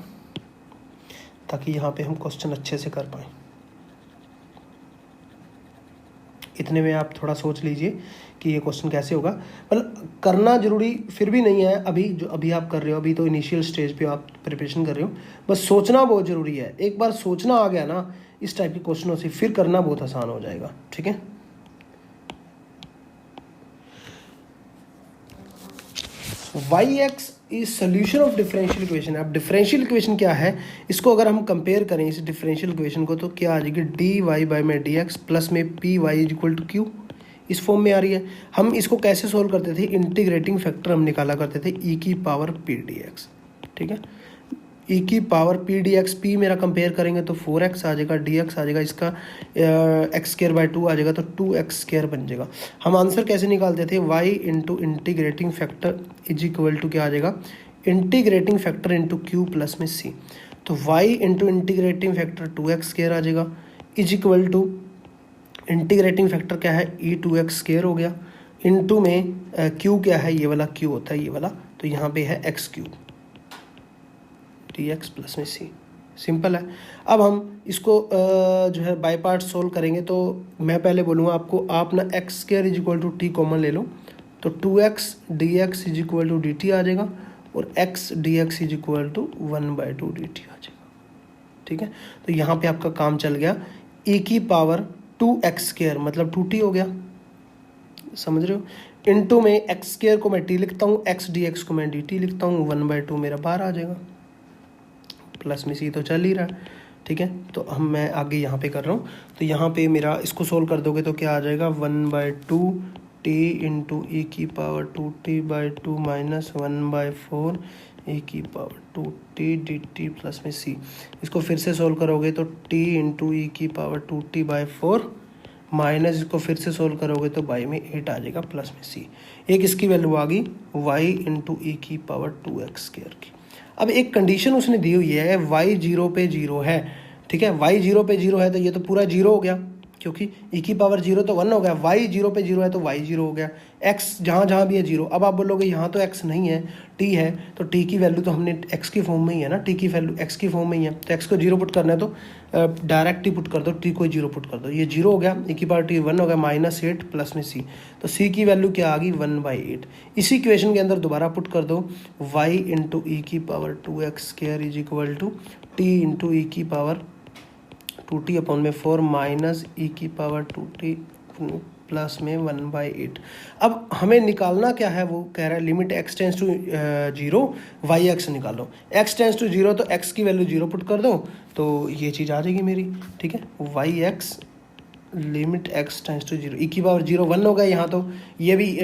ताकि यहाँ पे हम क्वेश्चन अच्छे से कर पाएँ। इतने में आप थोड़ा सोच लीजिए कि ये क्वेश्चन कैसे होगा। मतलब करना जरूरी फिर भी नहीं है, अभी जो अभी आप कर रहे हो, अभी तो इनिशियल स्टेज पे आप प्रिपरेशन कर रहे हो, बस सोचना बहुत ज़रूरी है। एक बार सोचना आ गया ना इस टाइप के क्वेश्चनों से, फिर करना बहुत आसान हो जाएगा। ठीक है, yx is solution of differential equation. अब डिफरेंशियल इक्वेशन क्या है, इसको अगर हम कंपेयर करें इस डिफरेंशियल इक्वेशन को, तो क्या आ जाएगी dy/dx प्लस में py=q, इस फॉर्म में आ रही है। हम इसको कैसे सोल्व करते थे, इंटीग्रेटिंग फैक्टर हम निकाला करते थे e⁻p⁴dx। ठीक है, e⁻p⁴dx, p मेरा कंपेयर करेंगे तो 4x आ जाएगा, dx आ जाएगा, इसका x² 2 आ जाएगा, तो 2x² बन जाएगा। हम आंसर कैसे निकालते थे, y into integrating factor is equal to क्या आ जाएगा, integrating factor into q plus में c। तो y into integrating factor 2x² आ जाएगा, is equal to integrating factor क्या है, e2x² हो गया, इंटू में q क्या है, ये वाला q होता है ये वाला, तो यहाँ पे है x³ dx प्लस में c। सिंपल है। अब हम इसको जो है बाय पार्ट सोल्व करेंगे, तो मैं पहले बोलूँगा आपको, आप ना x² is equal to t common ले लो, तो 2x dx is equal to dt आ जाएगा, और x dx is equal to 1/2 dt आ जाएगा। ठीक है, तो यहाँ पे आपका काम चल गया, e⁻2x² मतलब 2t हो गया, समझ रहे हो, इनटू में x² को मैं t लिखता हूँ, x dx को मैं dt लिखता हूँ, 1/2 मेरा बाहर आ जाएगा, प्लस में c तो चल ही रहा है। ठीक है, तो मैं आगे यहाँ पे कर रहा हूँ, तो यहाँ पे मेरा इसको सोल्व कर दोगे तो क्या आ जाएगा, 1/2 t into e⁻2t/2 minus 1/4 e⁻2t dt plus में c। इसको फिर से सोल्व करोगे तो t इंटू e⁻2t/4 माइनस, इसको फिर से सोल्व करोगे तो y में 8 आ जाएगा, प्लस में c। एक इसकी वैल्यू आ गई y इंटू e⁻2x² की। अब एक कंडीशन उसने दी हुई है, y 0 पे 0 है। ठीक है, y 0 पे 0 है तो ये तो पूरा 0 हो गया, क्योंकि e⁻0 तो 1 हो गया, y 0 पे 0 है तो y 0 हो गया, x जहाँ भी है 0। अब आप बोलोगे यहाँ तो x नहीं है, t है, तो t की वैल्यू तो हमने x की फॉर्म में ही है ना, t की वैल्यू x की फॉर्म में ही है, तो x को 0 पुट करना है तो डायरेक्ट ही पुट कर दो, t को 0 पुट कर दो, ये 0 हो गया, e⁻t 1 हो गया, -8 प्लस में c, तो c की वैल्यू क्या आ गई, 1/8। इसी इक्वेशन के अंदर दोबारा पुट कर दो, y into e⁻2x² is equal to t into e⁻2t/4 minus e⁻2t plus में 1/8। अब हमें निकालना क्या है, वो कह रहा है limit x tends to 0 yx निकालो, x टेंस टू 0 तो x की वैल्यू 0 पुट कर दो, तो ये चीज़ आ जाएगी मेरी। ठीक है, yx limit x tends to 0, e⁻0 1 हो गया, यहाँ तो ये भी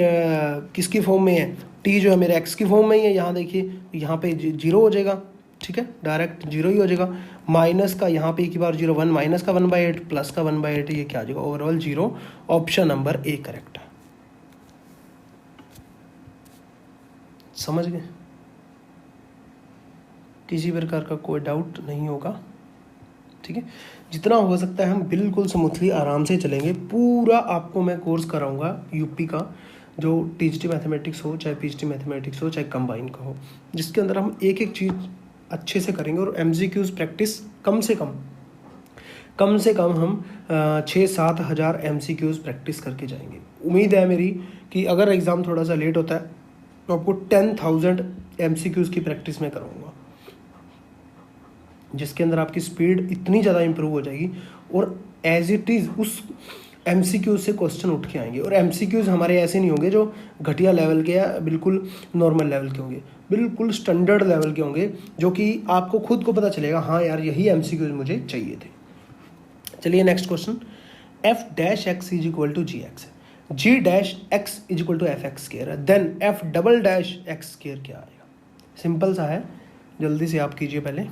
किसकी फॉर्म में है, t जो है मेरे x की फॉर्म में ही है, यहाँ देखिए यहाँ पे 0 हो जाएगा। ठीक है, डायरेक्ट 0 ही हो जाएगा, माइनस का यहाँ पे e⁻0 1 माइनस का 1/8 प्लस का 1/8, ये क्या आ जाएगा, overall 0। Option number A correct है। समझ गए, किसी प्रकार का कोई डाउट नहीं होगा। ठीक है, जितना हो सकता है हम बिल्कुल स्मूथली आराम से चलेंगे। पूरा आपको मैं कोर्स कराऊंगा यूपी का, जो टीजीटी मैथमेटिक्स हो, चाहे पीजीटी मैथमेटिक्स हो, चाहे कंबाइन का हो, जिसके अंदर हम एक एक चीज़ अच्छे से करेंगे, और एमसीक्यूज प्रैक्टिस कम से कम हम 6-7 हज़ार एमसीक्यूज प्रैक्टिस करके जाएंगे। उम्मीद है मेरी कि अगर एग्ज़ाम थोड़ा सा लेट होता है तो आपको 10,000 एमसीक्यूज की प्रैक्टिस में कराऊंगा, जिसके अंदर आपकी स्पीड इतनी ज़्यादा इंप्रूव हो जाएगी, और एज इट इज़ उस एमसीक्यूज से क्वेश्चन उठ के आएंगे। और एमसीक्यूज हमारे ऐसे नहीं होंगे जो घटिया लेवल के या बिल्कुल नॉर्मल लेवल के होंगे, बिल्कुल स्टैंडर्ड लेवल के होंगे, जो कि आपको खुद को पता चलेगा हाँ यार यही एमसीक्यूज मुझे चाहिए थे। चलिए next question, F dash x is equal to G X है, G dash x is equal to F x square है, then F double dash X square क्या आएगा? सिंपल सा है, जल्दी से आप कीजिए पहले।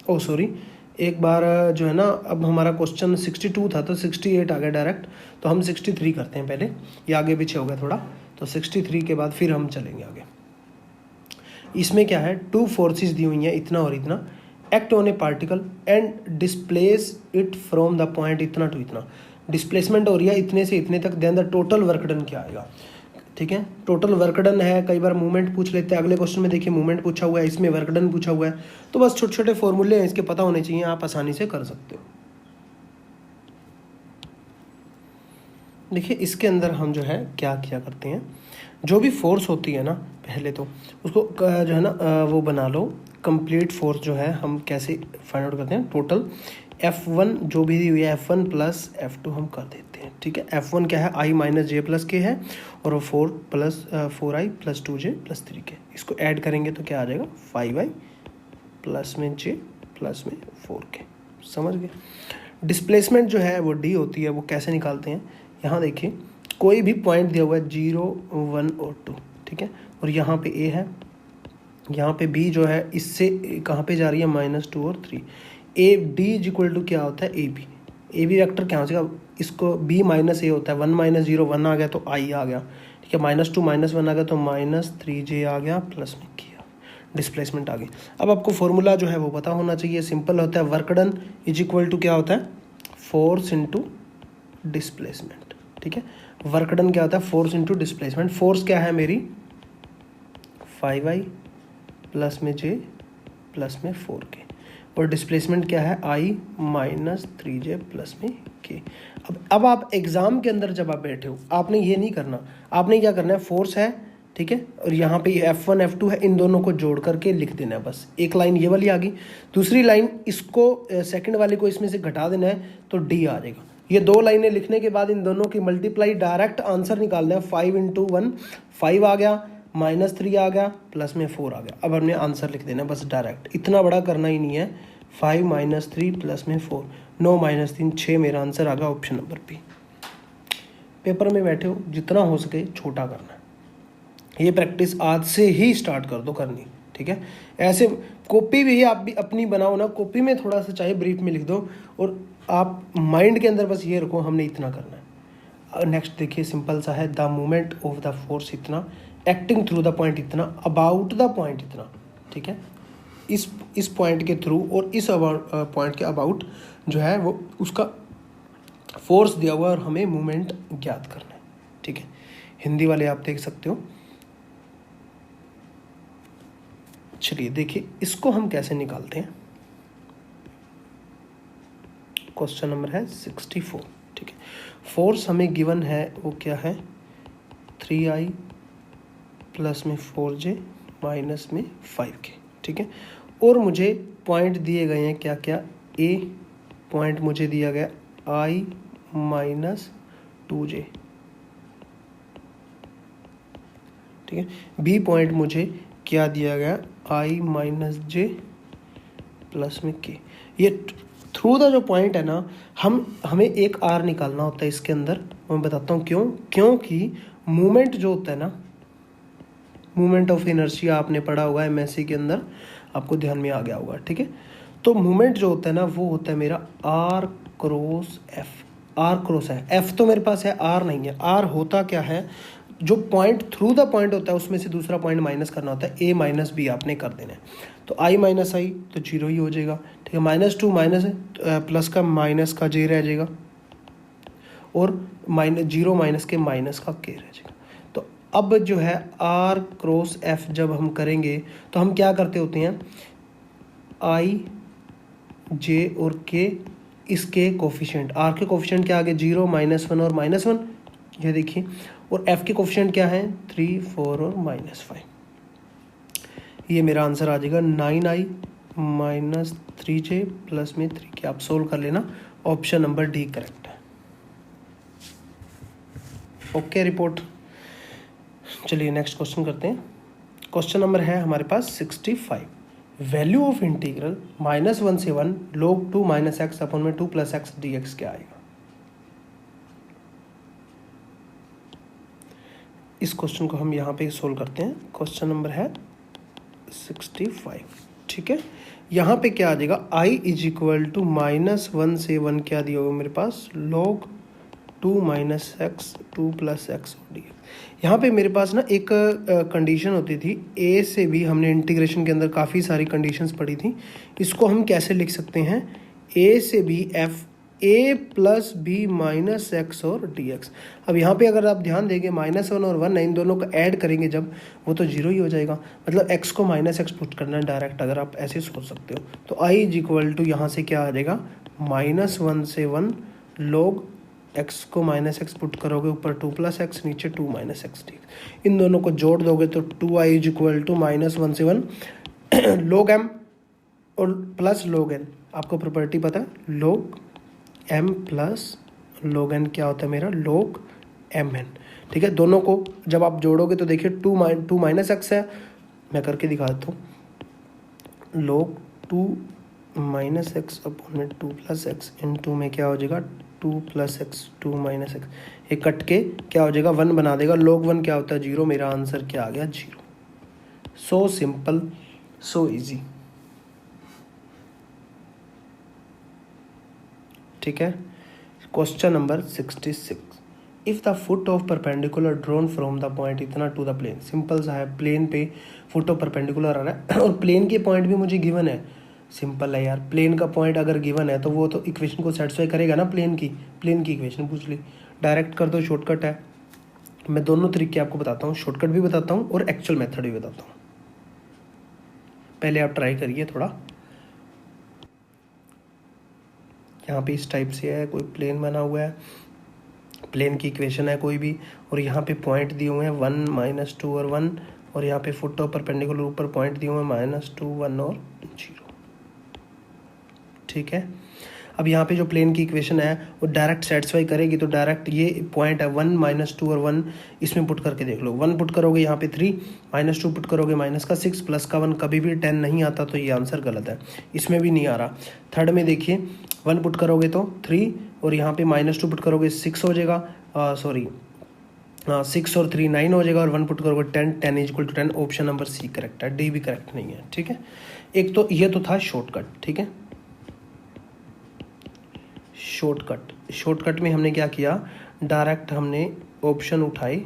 ओ सॉरी, एक बार जो है ना, अब हमारा क्वेश्चन 62 था तो 68 आ गया डायरेक्ट, तो हम 63 करते हैं पहले, ये आगे पीछे हो गया थोड़ा, तो 63 के बाद फिर हम चलेंगे आगे। इसमें क्या है, टू फोर्सेस दी हुई हैं, इतना और इतना, act on a particle and displace it from the point इतना टू इतना, डिस्प्लेसमेंट हो रही है इतने से इतने तक, then the total work done क्या आएगा? ठीक है, टोटल वर्क डन है, कई बार मूवमेंट पूछ लेते हैं, अगले क्वेश्चन में देखिए मूवमेंट पूछा हुआ है, इसमें वर्क डन पूछा हुआ है, तो बस छोटे छोटे फॉर्मूले हैं इसके पता होने चाहिए, आप आसानी से कर सकते हो। देखिए इसके अंदर हम जो है क्या किया करते हैं, जो भी फोर्स होती है ना, पहले तो उसको जो है ना वो बना लो, कंप्लीट फोर्स जो है हम कैसे फाइंड आउट करते हैं, टोटल F1 जो भी दी हुई है F1 प्लस F2 हम कर देते हैं। ठीक है, F1 क्या है, I माइनस जे प्लस के है, और वो 4i plus 2j plus 3k, इसको ऐड करेंगे तो क्या आ जाएगा, 5i प्लस में j प्लस में 4k। समझ गए? डिस्प्लेसमेंट जो है वो d होती है, वो कैसे निकालते हैं, यहाँ देखिए कोई भी पॉइंट दिया हुआ है 0, 1 और 2, ठीक है, और यहाँ पे a है, यहाँ पे b जो है इससे कहाँ पे जा रही है, -2 और 3, A D is equal to क्या होता है, ए बी वेक्टर क्या हो जाएगा, इसको b माइनस ए होता है, 1 माइनस 0 1 आ गया तो i आ गया, ठीक है, -2 -1 आ गया तो -3j आ गया, प्लस में किया, डिस्प्लेसमेंट आ गई। अब आपको फॉर्मूला जो है वो पता होना चाहिए, सिंपल होता है, work done is equal to क्या होता है, फोर्स इंटू डिस्प्लेसमेंट। ठीक है, वर्क डन क्या होता है, फोर्स इंटू डिस्प्लेसमेंट, फोर्स क्या है मेरी 5i प्लस में j प्लस में 4k, और डिस्प्लेसमेंट क्या है, i माइनस 3j प्लस में k। अब आप एग्ज़ाम के अंदर जब आप बैठे हो, आपने ये नहीं करना, आपने क्या करना है, फोर्स है, ठीक है, और यहाँ पे F1 F2 है, इन दोनों को जोड़ करके लिख देना है बस। एक लाइन ये वाली आ गई, दूसरी लाइन इसको सेकंड वाले को इसमें से घटा देना है तो D आ जाएगा। ये दो लाइनें लिखने के बाद इन दोनों की मल्टीप्लाई, डायरेक्ट आंसर निकालना है, 5 × 1 5 आ गया, -3 आ गया, प्लस में 4 आ गया। अब हमने आंसर लिख देना बस डायरेक्ट, इतना बड़ा करना ही नहीं है, 5 - 3 प्लस में 4, 9 - 3 6, मेरा आंसर आ गया ऑप्शन नंबर बी। पेपर में बैठे हो जितना हो सके छोटा करना है, ये प्रैक्टिस आज से ही स्टार्ट कर दो करनी। ठीक है, ऐसे कॉपी भी आप भी अपनी बनाओ ना, कॉपी में थोड़ा सा चाहे ब्रीफ में लिख दो, और आप माइंड के अंदर बस ये रखो हमने इतना करना है। नेक्स्ट देखिए सिंपल सा है, the movement of the force इतना, एक्टिंग थ्रू द पॉइंट इतना, अबाउट द पॉइंट इतना। ठीक है, इस पॉइंट के थ्रू और इस पॉइंट के अबाउट जो है वो उसका फोर्स दिया हुआ और हमें मूवमेंट ज्ञात करना है। ठीक है, हिंदी वाले आप देख सकते हो। चलिए देखिए इसको हम कैसे निकालते हैं। क्वेश्चन नंबर है 64। ठीक है, फोर्स हमें गिवन है वो क्या है, 3i प्लस में 4j माइनस में 5k। ठीक है, और मुझे पॉइंट दिए गए हैं क्या क्या, ए पॉइंट मुझे दिया गया i माइनस 2j। ठीक है, बी पॉइंट मुझे क्या दिया गया, i माइनस j प्लस में k। ये थ्रू द जो पॉइंट है ना, हमें एक r निकालना होता है इसके अंदर। मैं बताता हूँ क्यों, क्योंकि मूवमेंट जो होता है ना, मूवमेंट ऑफ इनर्शिया आपने पढ़ा होगा एमएससी के अंदर, आपको ध्यान में आ गया होगा। ठीक है, तो मूवमेंट जो होता है ना वो होता है मेरा r cross f। r cross है, f तो मेरे पास है, r नहीं है। r होता क्या है, जो पॉइंट थ्रू द पॉइंट होता है उसमें से दूसरा पॉइंट माइनस करना होता है, a माइनस बी आपने कर देना है। तो i माइनस आई तो 0 ही हो जाएगा। ठीक है, -2 माइनस प्लस का माइनस का j रह जाएगा, और -0 माइनस के माइनस का k रह जाएगा। तो अब जो है r क्रॉस f जब हम करेंगे तो हम क्या करते होते हैं, i j और k, इसके कोफिशिएंट, r के कोफिशिएंट क्या आगे 0 -1 और -1, ये देखिए, और f के कोफिशिएंट क्या है 3 4 और -5। ये मेरा आंसर आ जाएगा 9i माइनस 3j प्लस में 3k। आप सोल्व कर लेना, ऑप्शन नंबर डी करेक्ट है। Okay report. चलिए नेक्स्ट क्वेश्चन करते हैं। क्वेश्चन नंबर है हमारे पास 65। वैल्यू ऑफ इंटीग्रल -1 से 1 log 2 - x अपन में 2 + x dx क्या आएगा। इस क्वेश्चन को हम यहाँ पे सोल्व करते हैं। क्वेश्चन नंबर है 65, ठीक है। यहाँ पे क्या आ जाएगा, i = -1 से 1 क्या दिया होगा मेरे पास, log 2 - x 2 + x dx। यहाँ पे मेरे पास ना एक कंडीशन होती थी, a से b, हमने इंटीग्रेशन के अंदर काफ़ी सारी कंडीशंस पढ़ी थी। इसको हम कैसे लिख सकते हैं, a से b f a + b - x और dx। अब यहाँ पे अगर आप ध्यान देंगे -1 और 1 इन दोनों को ऐड करेंगे जब, वो तो 0 ही हो जाएगा, मतलब x को -x पुट करना है डायरेक्ट, अगर आप ऐसे सोच सकते हो। तो i = यहाँ से क्या आ जाएगा, -1 से 1 log x को -x पुट करोगे, ऊपर 2 + x, नीचे 2 - x dx। इन दोनों को जोड़ दोगे तो 2i = -1 से 1 log m और प्लस log n। आपको प्रॉपर्टी पता है, log m plus log n क्या होता है मेरा, log mn, ठीक है। दोनों को जब आप जोड़ोगे तो देखिए 2 - x है, मैं करके दिखा देता हूँ, log 2 - x अपॉन में 2 + x इनटू में क्या हो जाएगा 2 + x 2 - x, ये कट के क्या हो जाएगा 1 बना देगा। log 1 क्या होता है 0, मेरा आंसर क्या आ गया 0। सो सिंपल, सो इजी, ठीक है। Question number 66, if the foot of perpendicular drone from the point इतना टू द प्लेन। सिंपल सा है, प्लेन पे फुट ऑफ परपेंडिकुलर आ रहा है और प्लेन के पॉइंट भी मुझे गिवन है। सिंपल है यार, प्लेन का पॉइंट अगर गिवन है तो वो तो इक्वेशन को सेटिस्फाई करेगा ना। प्लेन की इक्वेशन पूछ ली, डायरेक्ट कर दो, शॉर्टकट है। मैं दोनों तरीके आपको बताता हूँ, शॉर्टकट भी बताता हूँ और एक्चुअल मेथड भी बताता हूँ। पहले आप ट्राई करिए थोड़ा। यहाँ पे इस टाइप से है, कोई प्लेन बना हुआ है, प्लेन की इक्वेशन है कोई भी, और यहाँ पे पॉइंट दिए हुए हैं 1 - 2 और 1, और यहाँ पे फुट ऑफ परपेंडिकुलर ऊपर पॉइंट दिए हुए हैं -2 1 और 0, ठीक है। अब यहाँ पे जो प्लेन की इक्वेशन है वो डायरेक्ट सेटिस्फाई करेगी, तो डायरेक्ट ये पॉइंट है 1 - 2 और 1, इसमें पुट करके देख लो। 1 पुट करोगे यहाँ पे 3, -2 पुट करोगे -6, प्लस का 1 कभी भी 10 नहीं आता, तो ये आंसर गलत है, इसमें भी नहीं आ रहा। थर्ड में देखिए 1 पुट करोगे तो 3, और यहाँ पे -2 पुट करोगे 6 हो जाएगा, 6 और 3 9 हो जाएगा, और 1 पुट करोगे 10 10 = 10। ऑप्शन नंबर सी करेक्ट है, डी भी करेक्ट नहीं है, ठीक है। एक तो ये तो था शॉर्टकट, ठीक है। शॉर्टकट में हमने क्या किया, डायरेक्ट हमने ऑप्शन उठाई,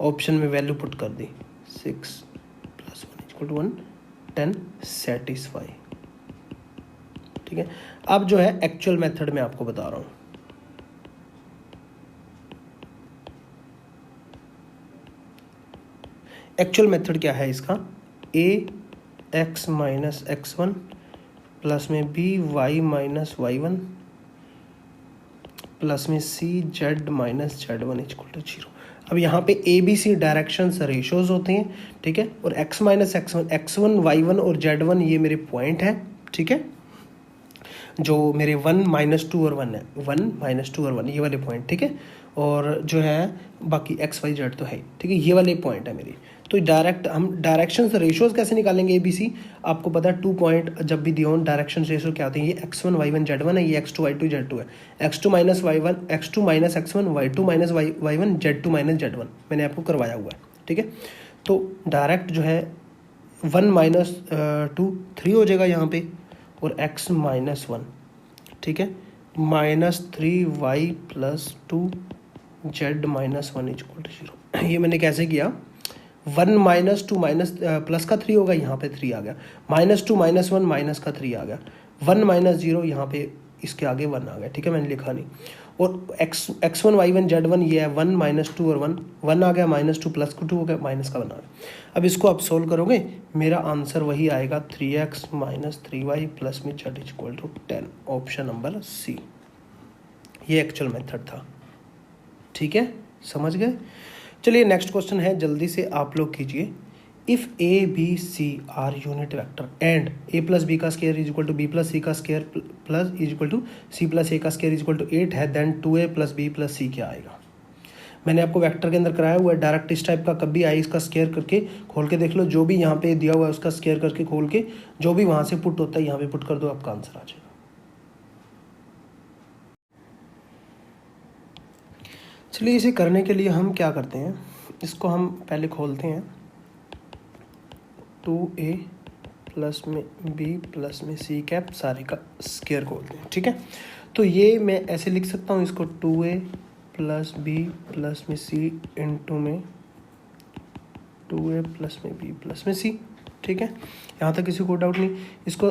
ऑप्शन में वैल्यू पुट कर दी, 6 + 1 = 1 10 सेटिस्फाई, ठीक है। अब जो है एक्चुअल मेथड में आपको बता रहा हूँ। एक्चुअल मेथड क्या है इसका, ax - x1 प्लस में by - y1 प्लस में cz - z1 = 0। अब यहाँ पे ABC डायरेक्शंस रेशियोज होते हैं, ठीक है, और x - x1 x1 y1 और z1 ये मेरे पॉइंट हैं, ठीक है, जो मेरे 1 - 2 और 1 है, 1 - 2 और 1 ये वाले पॉइंट, ठीक है। और जो है बाकी x y z तो है, ठीक है, ये वाले पॉइंट है मेरे। तो डायरेक्ट हम डायरेक्शन रेशियोज कैसे निकालेंगे, ABC आपको पता है, 2 पॉइंट जब भी दिए हो डायरेक्शन रेशियो क्या आते हैं, ये x1 y1 z1 है, ये x2 y2 z2 है, x2 - y1 x2 - x1 y2 - y1 z2 - z1 मैंने आपको करवाया हुआ है, ठीक है। तो डायरेक्ट जो है 1 - 2 3 हो जाएगा यहाँ पे, और x - 1, ठीक है, -3y + 2z - 1 = 0। ये मैंने कैसे किया, 1 - 2 प्लस का 3 होगा, यहाँ पे 3 आ गया, -2 - 1 माइनस का 3 आ गया, 1 - 0 यहाँ पे इसके आगे 1 आ गया, ठीक है, मैंने लिखा नहीं। और x1 y1 z1 ये है 1 - 2 और 1 आ गया, -2 प्लस का 2 हो गया, माइनस का 1 आ गया। अब इसको आप सोल्व करोगे, मेरा आंसर वही आएगा 3x - 3y प्लस में z = 10, ऑप्शन नंबर सी। ये एक्चुअल मेथड था, ठीक है, समझ गए। चलिए नेक्स्ट क्वेश्चन है, जल्दी से आप लोग कीजिए। If a b c are unit vector and a + b का स्क्वायर = b + c का स्क्वायर प्लस = c + a का स्क्वायर = 8 है, देन 2a + b + c क्या आएगा। मैंने आपको वेक्टर के अंदर कराया हुआ है, डायरेक्ट इस टाइप का कभी आई इसका स्केयर करके खोल के देख लो, जो भी यहाँ पे दिया हुआ है उसका स्केयर करके खोल के जो भी वहाँ से पुट होता है यहाँ पे पुट कर दो, आपका आंसर आ जाएगा। चलिए इसे करने के लिए हम क्या करते हैं, इसको हम पहले खोलते हैं 2a प्लस में b प्लस में c कैप सारे का स्केयर खोलते हैं, ठीक है। तो ये मैं ऐसे लिख सकता हूँ इसको 2a प्लस b प्लस में c इंटू में 2a प्लस में b प्लस में c, ठीक है। यहाँ तक किसी को डाउट नहीं। इसको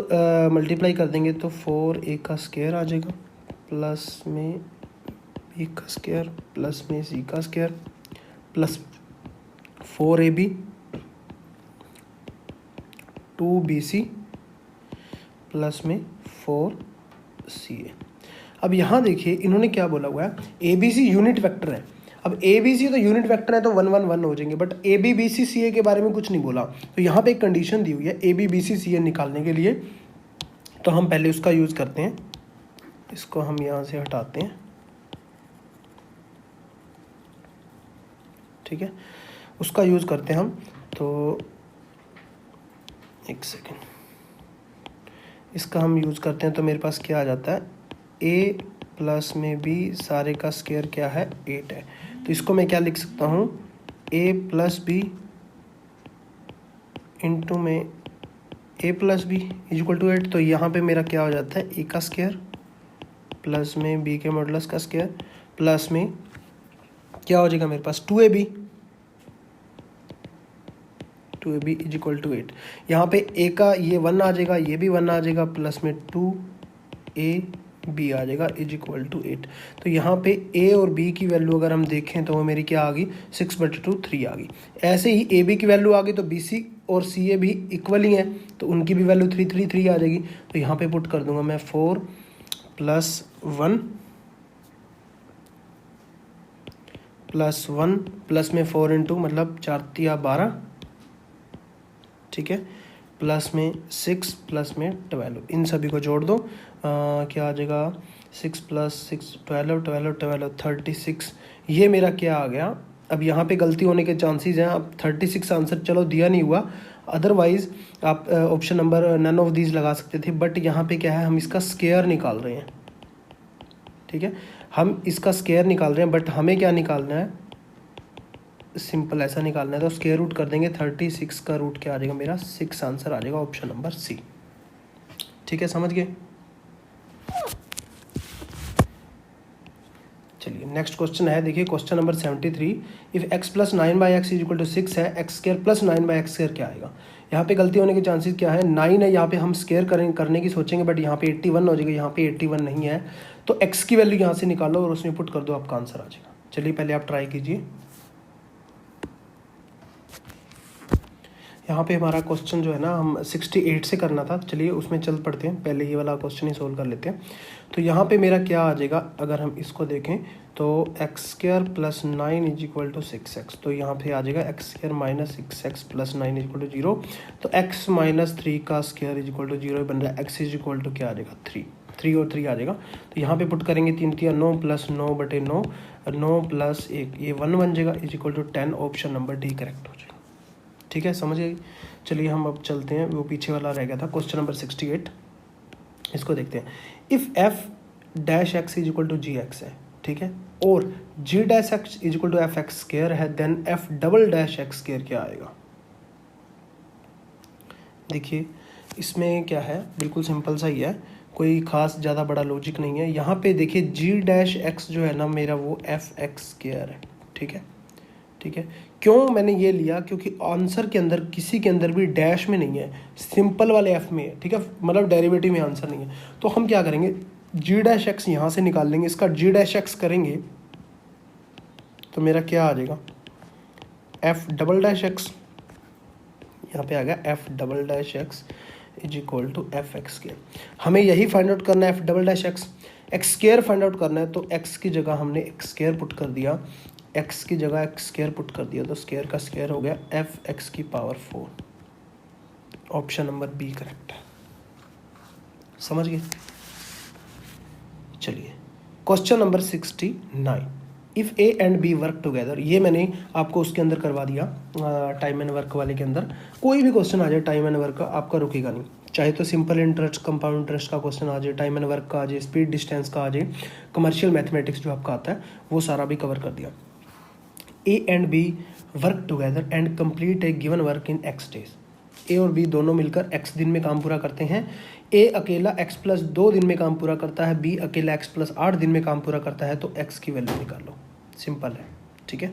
मल्टीप्लाई कर देंगे तो 4a का स्केयर आ जाएगा प्लस में b का स्केयर प्लस में c का square plus 4ab 2bc plus में 4ca। अब यहाँ देखिए इन्होंने क्या बोला हुआ है, abc यूनिट वेक्टर है। अब abc तो यूनिट वेक्टर है तो 1 1 1 हो जाएंगे, बट ab bc ca के बारे में कुछ नहीं बोला। तो यहाँ पे एक कंडीशन दी हुई है ab bc ca निकालने के लिए, तो हम पहले उसका यूज़ करते हैं। इसको हम यहाँ से हटाते हैं, ठीक है, उसका यूज़ करते हैं हम। तो एक सेकेंड, इसका हम यूज़ करते हैं तो मेरे पास क्या आ जाता है, a प्लस में b सारे का स्केयर क्या है 8 है। तो इसको मैं क्या लिख सकता हूँ, a प्लस बी इंटू में a plus b is equal to 8। तो यहाँ पे मेरा क्या हो जाता है, a का स्केयर प्लस में b के मॉडुलस का स्केयर प्लस में क्या हो जाएगा मेरे पास 2ab इज इक्वल टू 8। यहाँ पे a का ये 1 आ जाएगा, ये भी 1 आ जाएगा, प्लस में 2ab आ जाएगा इज इक्वल टू 8। तो यहाँ पे a और b की वैल्यू अगर हम देखें तो वो मेरी क्या आ गई, 6/2 3 आ गई। ऐसे ही ab की वैल्यू आ गई तो bc और ca भी इक्वल ही हैं, तो उनकी भी वैल्यू 3 3 3 आ जाएगी। तो यहाँ पे पुट कर दूंगा मैं 4 प्लस 1 प्लस 1 प्लस में 4 इंटू मतलब 4 या 12, ठीक है, प्लस में 6 प्लस में 12, इन सभी को जोड़ दो, क्या आ जाएगा 6 प्लस 6 12 12 12 36। ये मेरा क्या आ गया। अब यहाँ पे गलती होने के चांसेस हैं। अब 36 आंसर चलो दिया नहीं हुआ, अदरवाइज आप option number none of these लगा सकते थे, बट यहाँ पे क्या है, हम इसका स्केयर निकाल रहे हैं, ठीक है, हम इसका स्केयर निकाल रहे हैं, बट हमें क्या निकालना है, सिंपल ऐसा निकालना है। तो स्केयर रूट कर देंगे, 36 का रूट क्या आ जाएगा मेरा 6 आंसर आ जाएगा ऑप्शन नंबर सी, ठीक है, समझ गए। चलिए नेक्स्ट क्वेश्चन है, देखिए question number 73। If x plus 9/x is equal to 6 है, x square plus 9/x square क्या आएगा। यहाँ पे गलती होने के चांसेस क्या है, 9 है, यहाँ पे हम स्केयर करने की सोचेंगे, बट यहाँ पे 81 हो जाएगा, यहाँ पे 81 नहीं है। तो x की वैल्यू यहाँ से निकालो और उसमें पुट कर दो, आपका आंसर आ जाएगा। चलिए पहले आप ट्राई कीजिए। यहाँ पे हमारा क्वेश्चन जो है ना, हम 68 से करना था, चलिए उसमें चल पड़ते हैं, पहले ये वाला क्वेश्चन ही सोल्व कर लेते हैं। तो यहाँ पे मेरा क्या आ जाएगा, अगर हम इसको देखें तो x square plus 9 is equal to 6x। तो यहाँ पे आ जाएगा x square minus 6x plus 9 is equal to 0। तो x माइनस 3 का स्क्वायर इज इक्वल टू 0 बन रहा है, x इज इक्वल टू क्या आ जाएगा 3 और 3 आ जाएगा। तो यहाँ पे पुट करेंगे 3 3 9 प्लस 9/9, 9 प्लस 1 ये 1 बन जाएगा is equal to 10। Option number d correct हो जाएगा, ठीक है, समझ गए। चलिए हम अब चलते हैं, वो पीछे वाला रह गया था क्वेश्चन नंबर 68, इसको देखते हैं। If F dash x is equal to G X है, ठीक है, और G dash x is equal to F x square है, then F double dash X square क्या आएगा। देखिए इसमें क्या है, बिल्कुल सिंपल सा ही है, कोई खास ज़्यादा बड़ा लॉजिक नहीं है। यहाँ पे देखिए जी डैश एक्स जो है ना मेरा, वो एफ एक्स स्क्वायर है, ठीक है, ठीक है। क्यों मैंने ये लिया, क्योंकि आंसर के अंदर किसी के अंदर भी डैश में नहीं है, सिंपल वाले एफ में है, ठीक है, मतलब डेरिवेटिव में आंसर नहीं है। तो हम क्या करेंगे, जी डैश एक्स यहाँ से निकाल लेंगे, इसका जी डैश एक्स करेंगे तो मेरा क्या आ जाएगा, एफ डबल डैश एक्स, यहाँ पे आ गया f double dash x is equal to F x square. हमें यही फाइंड आउट करना है, f double dash x, x square find out करना है। तो एक्स की जगह हमने एक्स स्क्वायर पुट कर दिया, एक्स की जगह एक्स स्क्वायर पुट कर दिया, तो स्क्वायर का स्क्वायर हो गया एफ एक्स की power 4। Option number b correct है, समझ गए। चलिए question number 69। If a and B work together, ये मैंने आपको उसके अंदर करवा दिया टाइम एंड वर्क वाले के अंदर। कोई भी क्वेश्चन आ जाए टाइम एंड वर्क का, आपका रुकेगा नहीं, चाहे तो सिंपल इंटरेस्ट, कंपाउंड इंटरेस्ट का क्वेश्चन आ जाए, टाइम एंड वर्क का आ जाए, स्पीड डिस्टेंस का आ जाए, कमर्शियल मैथमेटिक्स जो आपका आता है वो सारा भी कवर कर दिया। A and B work together and complete a given work in X days. A और बी दोनों मिलकर एक्स दिन में काम पूरा करते हैं। ए अकेला एक्स प्लस 2 दिन में काम पूरा करता है, बी अकेला एक्स प्लस 8 दिन में काम पूरा करता है, तो एक्स की वैल्यू निकालो। सिंपल है, ठीक है।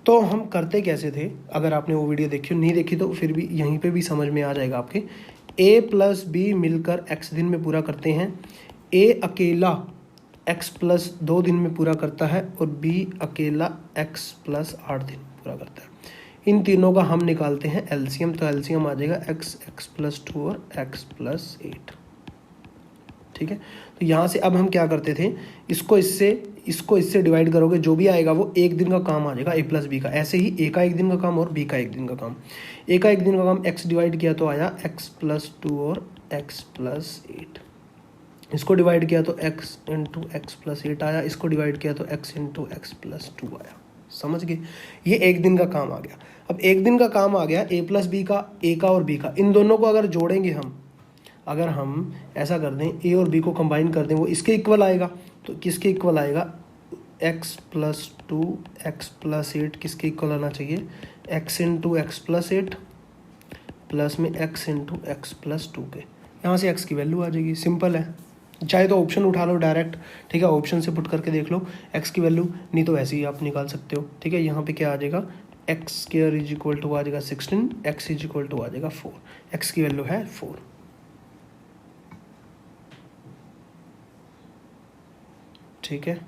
तो हम करते कैसे थे, अगर आपने वो वीडियो देखी नहीं देखी तो फिर भी यहीं पे भी समझ में आ जाएगा आपके। ए प्लस बी मिलकर एक्स दिन में पूरा करते हैं। ए अकेला एक्स प्लस 2 दिन में पूरा करता है और बी अकेला एक्स प्लस 8 दिन पूरा करता है। इन तीनों का हम निकालते हैं एलसीएम, तो एलसीएम आ जाएगा एक्स, एक्स प्लस 2 और एक्स प्लस 8, ठीक है। तो यहाँ से अब हम क्या करते थे, इसको इससे डिवाइड करोगे, जो भी आएगा वो एक दिन का काम आ जाएगा ए प्लस बी का। ऐसे ही ए का एक दिन का काम और बी का एक दिन का काम। ए का एक दिन का काम एक्स डिवाइड किया तो आया एक्स प्लस 2 और एक्स प्लस 8। इसको डिवाइड किया तो एक्स इंटू एक्स प्लस 8 आया, इसको डिवाइड किया तो एक्स इंटू एक्स प्लस 2 आया। समझ गए, ये एक दिन का काम आ गया। अब एक दिन का काम आ गया ए प्लस बी का, ए का और बी का, इन दोनों को अगर जोड़ेंगे हम, अगर हम ऐसा कर दें ए और बी को कंबाइन कर दें, वो इसके इक्वल आएगा। तो किसके इक्वल आएगा, एक्स प्लस 2 एक्स प्लस 8 किसके इक्वल आना चाहिए, x into x plus 8 plus में एक्स इंटू एक्स प्लस 2 के। यहाँ से एक्स की वैल्यू आ जाएगी। सिंपल है, चाहे तो ऑप्शन उठा लो डायरेक्ट, ठीक है, ऑप्शन से पुट करके देख लो एक्स की वैल्यू, नहीं तो ऐसे ही आप निकाल सकते हो, ठीक है। यहाँ पे क्या आ जाएगा, x square is equal to आ जाएगा 16, एक्स इज इक्वल टू आ जाएगा 4, एक्स की वैल्यू है 4, ठीक है।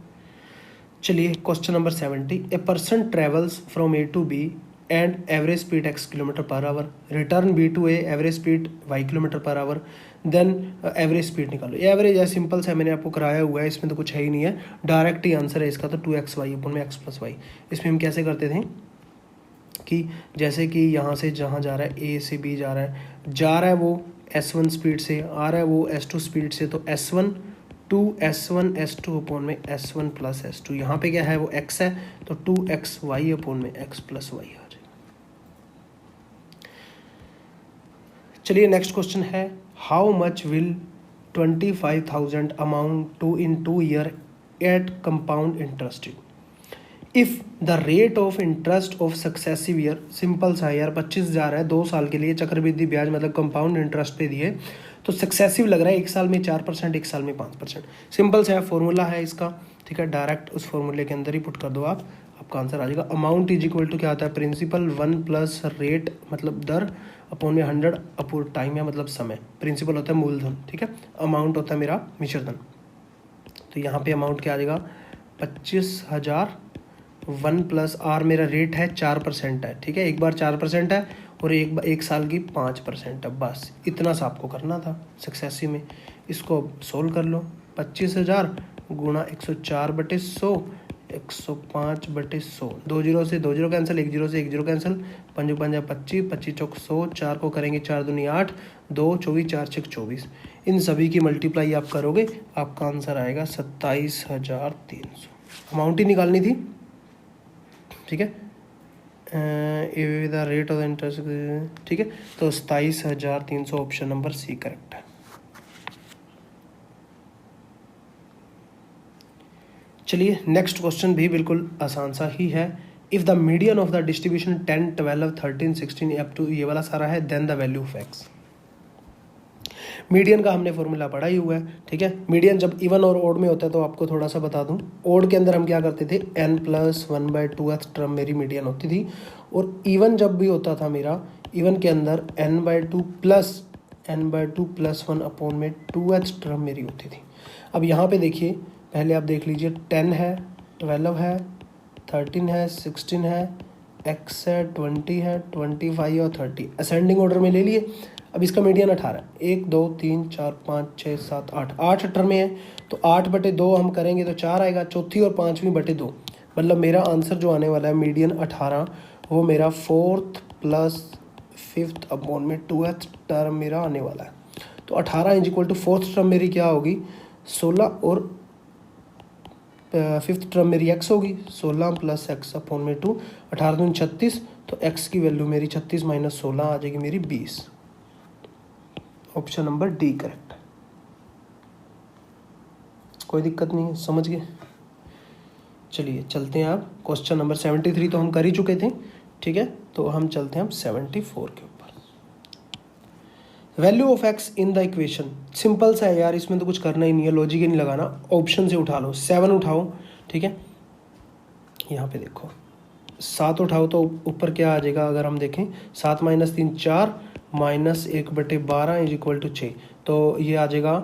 चलिए question number 70, a person travels from A to B and average speed x kilometre per hour, return B to A average speed y kilometre per hour, then average speed निकालो। ये average है, simple से मैंने आपको कराया हुआ है, इसमें तो कुछ है ही नहीं है, डायरेक्ट ही आंसर है इसका। तो 2xy अपन में x प्लस वाई। इसमें हम कैसे करते थे कि जैसे कि यहाँ से जहाँ जा रहा है, ए से बी जा रहा है वो s1 स्पीड से, आ रहा है वो s2 स्पीड से, तो s1 2s1 s2 अपोन में s1 प्लस s2, यहाँ पे क्या है वो x है, तो 2xy अपोन में x प्लस वाई आ जाएगा। चलिए नेक्स्ट क्वेश्चन है, how much will 25,000 amount to in 2 year at compound interest if the rate of interest of successive year. Simple सा यार, 25,000 है 2 साल के लिए, चक्रवृद्धि ब्याज मतलब कंपाउंड इंटरेस्ट पे दिए, तो सक्सेसिव लग रहा है, एक साल में 4%, एक साल में 5%। सिंपल सा है, फॉर्मूला है इसका, ठीक है, डायरेक्ट उस फॉर्मूले के अंदर ही पुट कर दो आप, आपका आंसर आ जाएगा। अमाउंट इज इक्वल टू क्या आता है, प्रिंसिपल 1 प्लस रेट मतलब दर अपोन में 100 अपोन टाइम है मतलब समय। प्रिंसिपल होता है मूलधन, ठीक है, अमाउंट होता है मेरा मिश्रधन। तो यहाँ पे अमाउंट क्या आ जाएगा, 25,000, 1 प्लस आर मेरा रेट है 4% है, ठीक है, एक बार 4% है और एक साल की 5% है, बस इतना सा आपको करना था सक्सेसिव में। इसको सोल्व कर लो, 25,000 गुणा 104/100, 105/100, 2 जीरो से 2 जीरो कैंसिल, 1 जीरो से 1 जीरो कैंसिल, 5 5 25, 25 चौक 100, 4 को करेंगे 4 दूनी 8, 2 24, 4 6 24, इन सभी की मल्टीप्लाई आप करोगे, आपका आंसर आएगा 27,300। अमाउंट ही निकालनी थी, ठीक है, द रेट ऑफ इंटरेस्ट, ठीक है, तो 27,300 ऑप्शन नंबर सी करेक्ट है। चलिए नेक्स्ट क्वेश्चन भी बिल्कुल आसान सा ही है, if the median of the distribution 10, 12, 13, 16 up to ये वाला सारा है, then the value of x. Median का हमने फॉर्मूला पढ़ा ही हुआ है, ठीक है। मीडियन जब इवन और ओड में होता है तो आपको थोड़ा सा बता दूं, ओड के अंदर हम क्या करते थे, n+1/2th टर्म मेरी मीडियन होती थी, और इवन जब भी होता था मेरा, इवन के अंदर n/2 प्लस 1 अपोन में 2th टर्म मेरी होती थी। अब यहाँ पे देखिए, पहले आप देख लीजिए, 10 है, 12 है, 13 है, 16 है, x है, 20 है, 25 और 30, असेंडिंग ऑर्डर में ले लिए। अब इसका मीडियन 18 है, 1 2 3 4 5 6 7 8, 8 टर्म में है, तो 8/2 हम करेंगे तो 4 आएगा, चौथी और 5वीं/2, मतलब मेरा आंसर जो आने वाला है मीडियन 18, वो मेरा 4th प्लस 5th अपोन में 2th टर्म मेरा आने वाला है। तो 18 is equal to 4th term मेरी क्या होगी, 16 और फिफ्थ टर्म मेरी x होगी 16 प्लस एक्स अपॉन में 2, 18 दूनी 36, तो x की वैल्यू मेरी 36 माइनस 16 आ जाएगी मेरी 20। Option number d correct. कोई दिक्कत नहीं है, समझ गए। चलिए चलते हैं आप क्वेश्चन नंबर 73 तो हम कर ही चुके थे, ठीक है। तो हम चलते हैं हम 74 के ऊपर। Value of x in the equation, simple सा है यार, इसमें तो कुछ करना ही नहीं है, लॉजिक ही नहीं लगाना। ऑप्शन से उठा लो, 7 उठाओ, ठीक है। यहाँ पे देखो 7 उठाओ तो ऊपर क्या आ जाएगा, अगर हम देखें 7 minus 3 4 minus 1/12 is equal to 6, तो ये आ जाएगा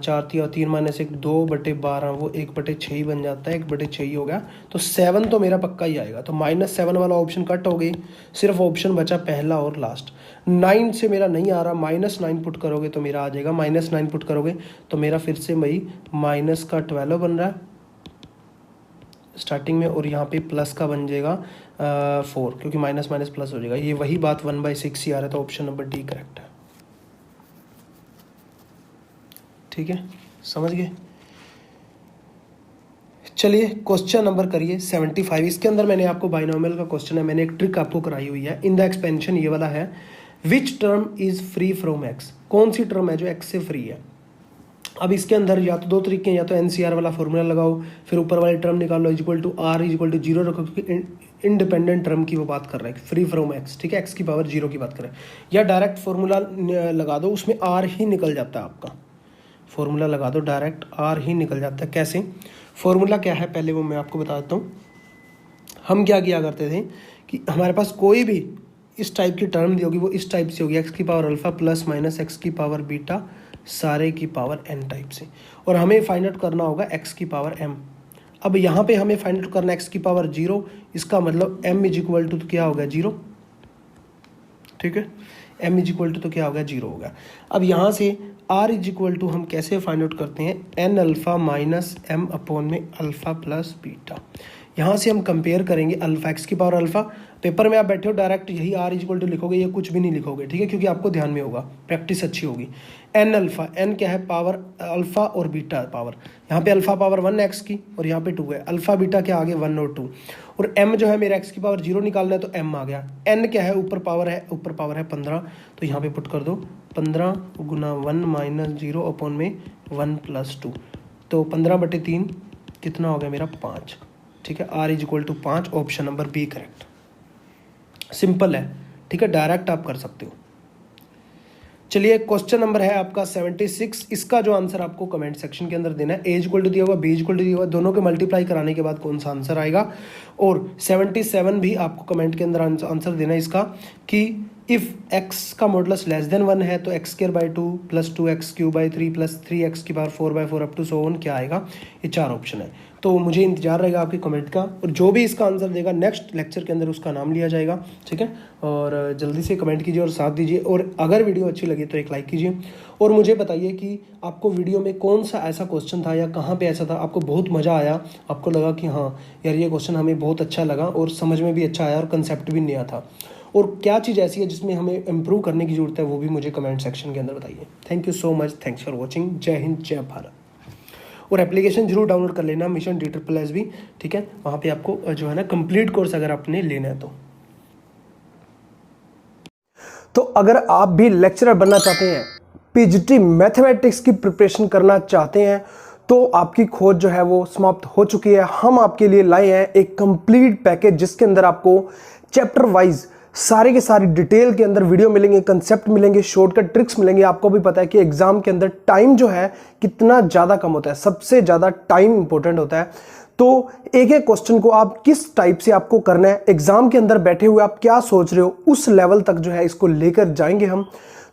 4 माइनस 1 2/12, वो 1/6 ही बन जाता है, 1/6 ही हो गया। तो 7 तो मेरा पक्का ही आएगा, तो -7 वाला ऑप्शन कट हो गई, सिर्फ ऑप्शन बचा पहला और लास्ट। 9 से मेरा नहीं आ रहा, -9 पुट करोगे तो मेरा आ जाएगा, -9 पुट करोगे तो मेरा फिर से वही माइनस का 12 बन रहा है स्टार्टिंग में, और यहाँ पे प्लस का बन जाएगा 4, क्योंकि माइनस माइनस प्लस हो जाएगा। ये वही बात 1/6 ही आ रहा है, तो ऑप्शन नंबर डी करेक्ट है, ठीक है, समझ गए। चलिए क्वेश्चन नंबर करिए 75। इसके अंदर मैंने आपको बाइनोमियल का क्वेश्चन है, मैंने एक ट्रिक आपको कराई हुई है। इन द एक्सपेंशन ये वाला है, which term is free from x, कौन सी टर्म है जो एक्स से फ्री है। अब इसके अंदर या तो दो तरीके हैं, या तो एनसीआर वाला फॉर्मूला लगाओ, फिर ऊपर वाली टर्म निकालो, equal to r equal to 0 रखो, क्योंकि इंडिपेंडेंट टर्म की वो बात कर रहा है, फ्री फ्रॉम एक्स, ठीक है, एक्स की पावर 0 की बात कर रहा है। या डायरेक्ट फॉर्मूला लगा दो, उसमें आर ही निकल जाता है आपका, फॉर्मूला लगा दो डायरेक्ट आर ही निकल जाता है। कैसे, फॉर्मूला क्या है पहले वो मैं आपको बता देता हूँ। हम क्या किया करते थे कि हमारे पास कोई भी इस टाइप की टर्म दी होगी, वो इस टाइप से होगी, एक्स की power alpha plus minus x की पावर बीटा सारे की पावर n टाइप से, और हमें फाइंड आउट करना होगा x की पावर m। अब यहाँ पे हमें फाइंड आउट करना है x की पावर 0, इसका मतलब m इज इक्वल टू क्या हो गया 0, ठीक है, m इज इक्वल टू तो क्या हो गया 0 हो गया। अब यहाँ से r इज इक्वल टू हम कैसे फाइंड आउट करते हैं, n alpha minus m upon में अल्फा प्लस बीटा। यहाँ से हम कंपेयर करेंगे अल्फा, एक्स की पावर अल्फा, पेपर में आप बैठे हो डायरेक्ट यही आर इक्वल टू लिखोगे, ये कुछ भी नहीं लिखोगे, ठीक है, क्योंकि आपको ध्यान में होगा, प्रैक्टिस अच्छी होगी। एन अल्फा, एन क्या है पावर अल्फा और बीटा पावर, यहाँ पे अल्फा पावर 1 एक्स की और यहाँ पे 2 है, अल्फा बीटा क्या आगे 1 और 2, और एम जो है मेरा एक्स की पावर 0 निकालना है तो एम आ गया। एन क्या है ऊपर पावर है 15, तो यहाँ पे पुट कर दो 15 गुना 1 माइनस 0 अपॉन में 1 प्लस 2, तो 15/3 कितना हो गया मेरा 5, ठीक है, r is equal to 5, option number b correct. Simple है, ठीक है, डायरेक्ट आप कर सकते हो। चलिए क्वेश्चन नंबर है आपका 76, इसका जो आंसर आपको कमेंट सेक्शन के अंदर देना है। ए इक्वल टू दिया हुआ, बी इक्वल टू दिया हुआ, दोनों के मल्टीप्लाई कराने के बाद कौन सा आंसर आएगा, और 77 भी आपको कमेंट के अंदर आंसर देना है इसका कि इफ़ x का मॉडुलस लेस देन 1 है तो x²/2 plus 2x³/3 plus 3x की power 4/4 up to so on क्या आएगा। ये 4 ऑप्शन है, तो मुझे इंतजार रहेगा आपके कमेंट का, और जो भी इसका आंसर देगा नेक्स्ट लेक्चर के अंदर उसका नाम लिया जाएगा, ठीक है। और जल्दी से कमेंट कीजिए और साथ दीजिए, और अगर वीडियो अच्छी लगी तो एक लाइक कीजिए, और मुझे बताइए कि आपको वीडियो में कौन सा ऐसा क्वेश्चन था या कहाँ पे ऐसा था आपको बहुत मज़ा आया, आपको लगा कि हाँ यार ये क्वेश्चन हमें बहुत अच्छा लगा और समझ में भी अच्छा आया और कंसेप्ट भी नया था, और क्या चीज़ ऐसी है जिसमें हमें इम्प्रूव करने की ज़रूरत है, वो भी मुझे कमेंट सेक्शन के अंदर बताइए। Thank you so much, thanks for watching, जय हिंद जय भारत। और एप्लीकेशन जरूर डाउनलोड कर लेना मिशन DSSS भी, ठीक है, वहाँ पे आपको जो है ना कंप्लीट कोर्स अगर आपने लेना है तो अगर आप भी लेक्चरर बनना चाहते हैं, PGT मैथमेटिक्स की प्रिपरेशन करना चाहते हैं, तो आपकी खोज जो है वो समाप्त हो चुकी है। हम आपके लिए लाए हैं एक कंप्लीट पैकेज जिसके अंदर आपको चैप्टर वाइज सारे के सारी डिटेल के अंदर वीडियो मिलेंगे, कंसेप्ट मिलेंगे, शॉर्टकट ट्रिक्स मिलेंगे। आपको भी पता है कि एग्जाम के अंदर टाइम जो है कितना ज़्यादा कम होता है, सबसे ज़्यादा टाइम इंपॉर्टेंट होता है। तो एक एक क्वेश्चन को आप किस टाइप से आपको करना है, एग्जाम के अंदर बैठे हुए आप क्या सोच रहे हो, उस लेवल तक जो है इसको लेकर जाएंगे हम।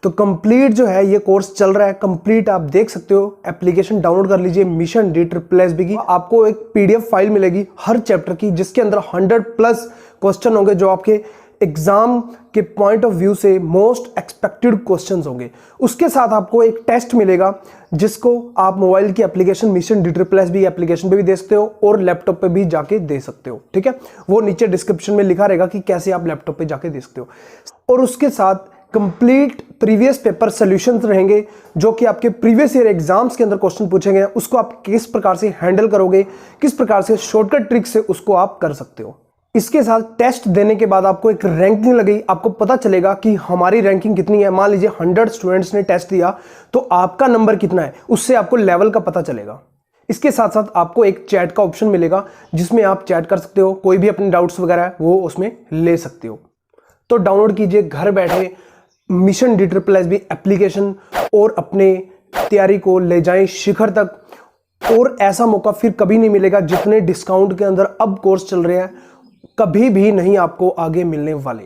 तो कंप्लीट जो है ये कोर्स चल रहा है, कंप्लीट आप देख सकते हो। एप्लीकेशन डाउनलोड कर लीजिए मिशन DSSS की, आपको एक PDF फाइल मिलेगी हर चैप्टर की जिसके अंदर 100+ क्वेश्चन होंगे जो आपके एग्जाम के पॉइंट ऑफ व्यू से मोस्ट एक्सपेक्टेड क्वेश्चंस होंगे। उसके साथ आपको एक टेस्ट मिलेगा जिसको आप मोबाइल की एप्लीकेशन मिशन DSSS एप्लीकेशन पे भी दे सकते हो और लैपटॉप पे भी जाके दे सकते हो, ठीक है। वो नीचे डिस्क्रिप्शन में लिखा रहेगा कि कैसे आप लैपटॉप पे जाके दे सकते हो। और उसके साथ कंप्लीट प्रीवियस पेपर सॉल्यूशंस रहेंगे, जो कि आपके प्रीवियस ईयर एग्जाम्स के अंदर क्वेश्चन पूछे गए, उसको आप किस प्रकार से हैंडल करोगे, किस प्रकार से शॉर्टकट ट्रिक से उसको आप कर सकते हो। इसके साथ टेस्ट देने के बाद आपको एक रैंकिंग लगेगी, आपको पता चलेगा कि हमारी रैंकिंग कितनी है। मान लीजिए 100 स्टूडेंट्स ने टेस्ट दिया तो आपका नंबर कितना है, उससे आपको लेवल का पता चलेगा। इसके साथ साथ आपको एक चैट का ऑप्शन मिलेगा, जिसमें आप चैट कर सकते हो, कोई भी अपने डाउट्स वगैरह है वो उसमें ले सकते हो। तो डाउनलोड कीजिए घर बैठे मिशन DSSB एप्लीकेशन और अपने तैयारी को ले जाएं शिखर तक। और ऐसा मौका फिर कभी नहीं मिलेगा, जितने डिस्काउंट के अंदर अब कोर्स चल रहे हैं कभी भी नहीं आपको आगे मिलने वाले।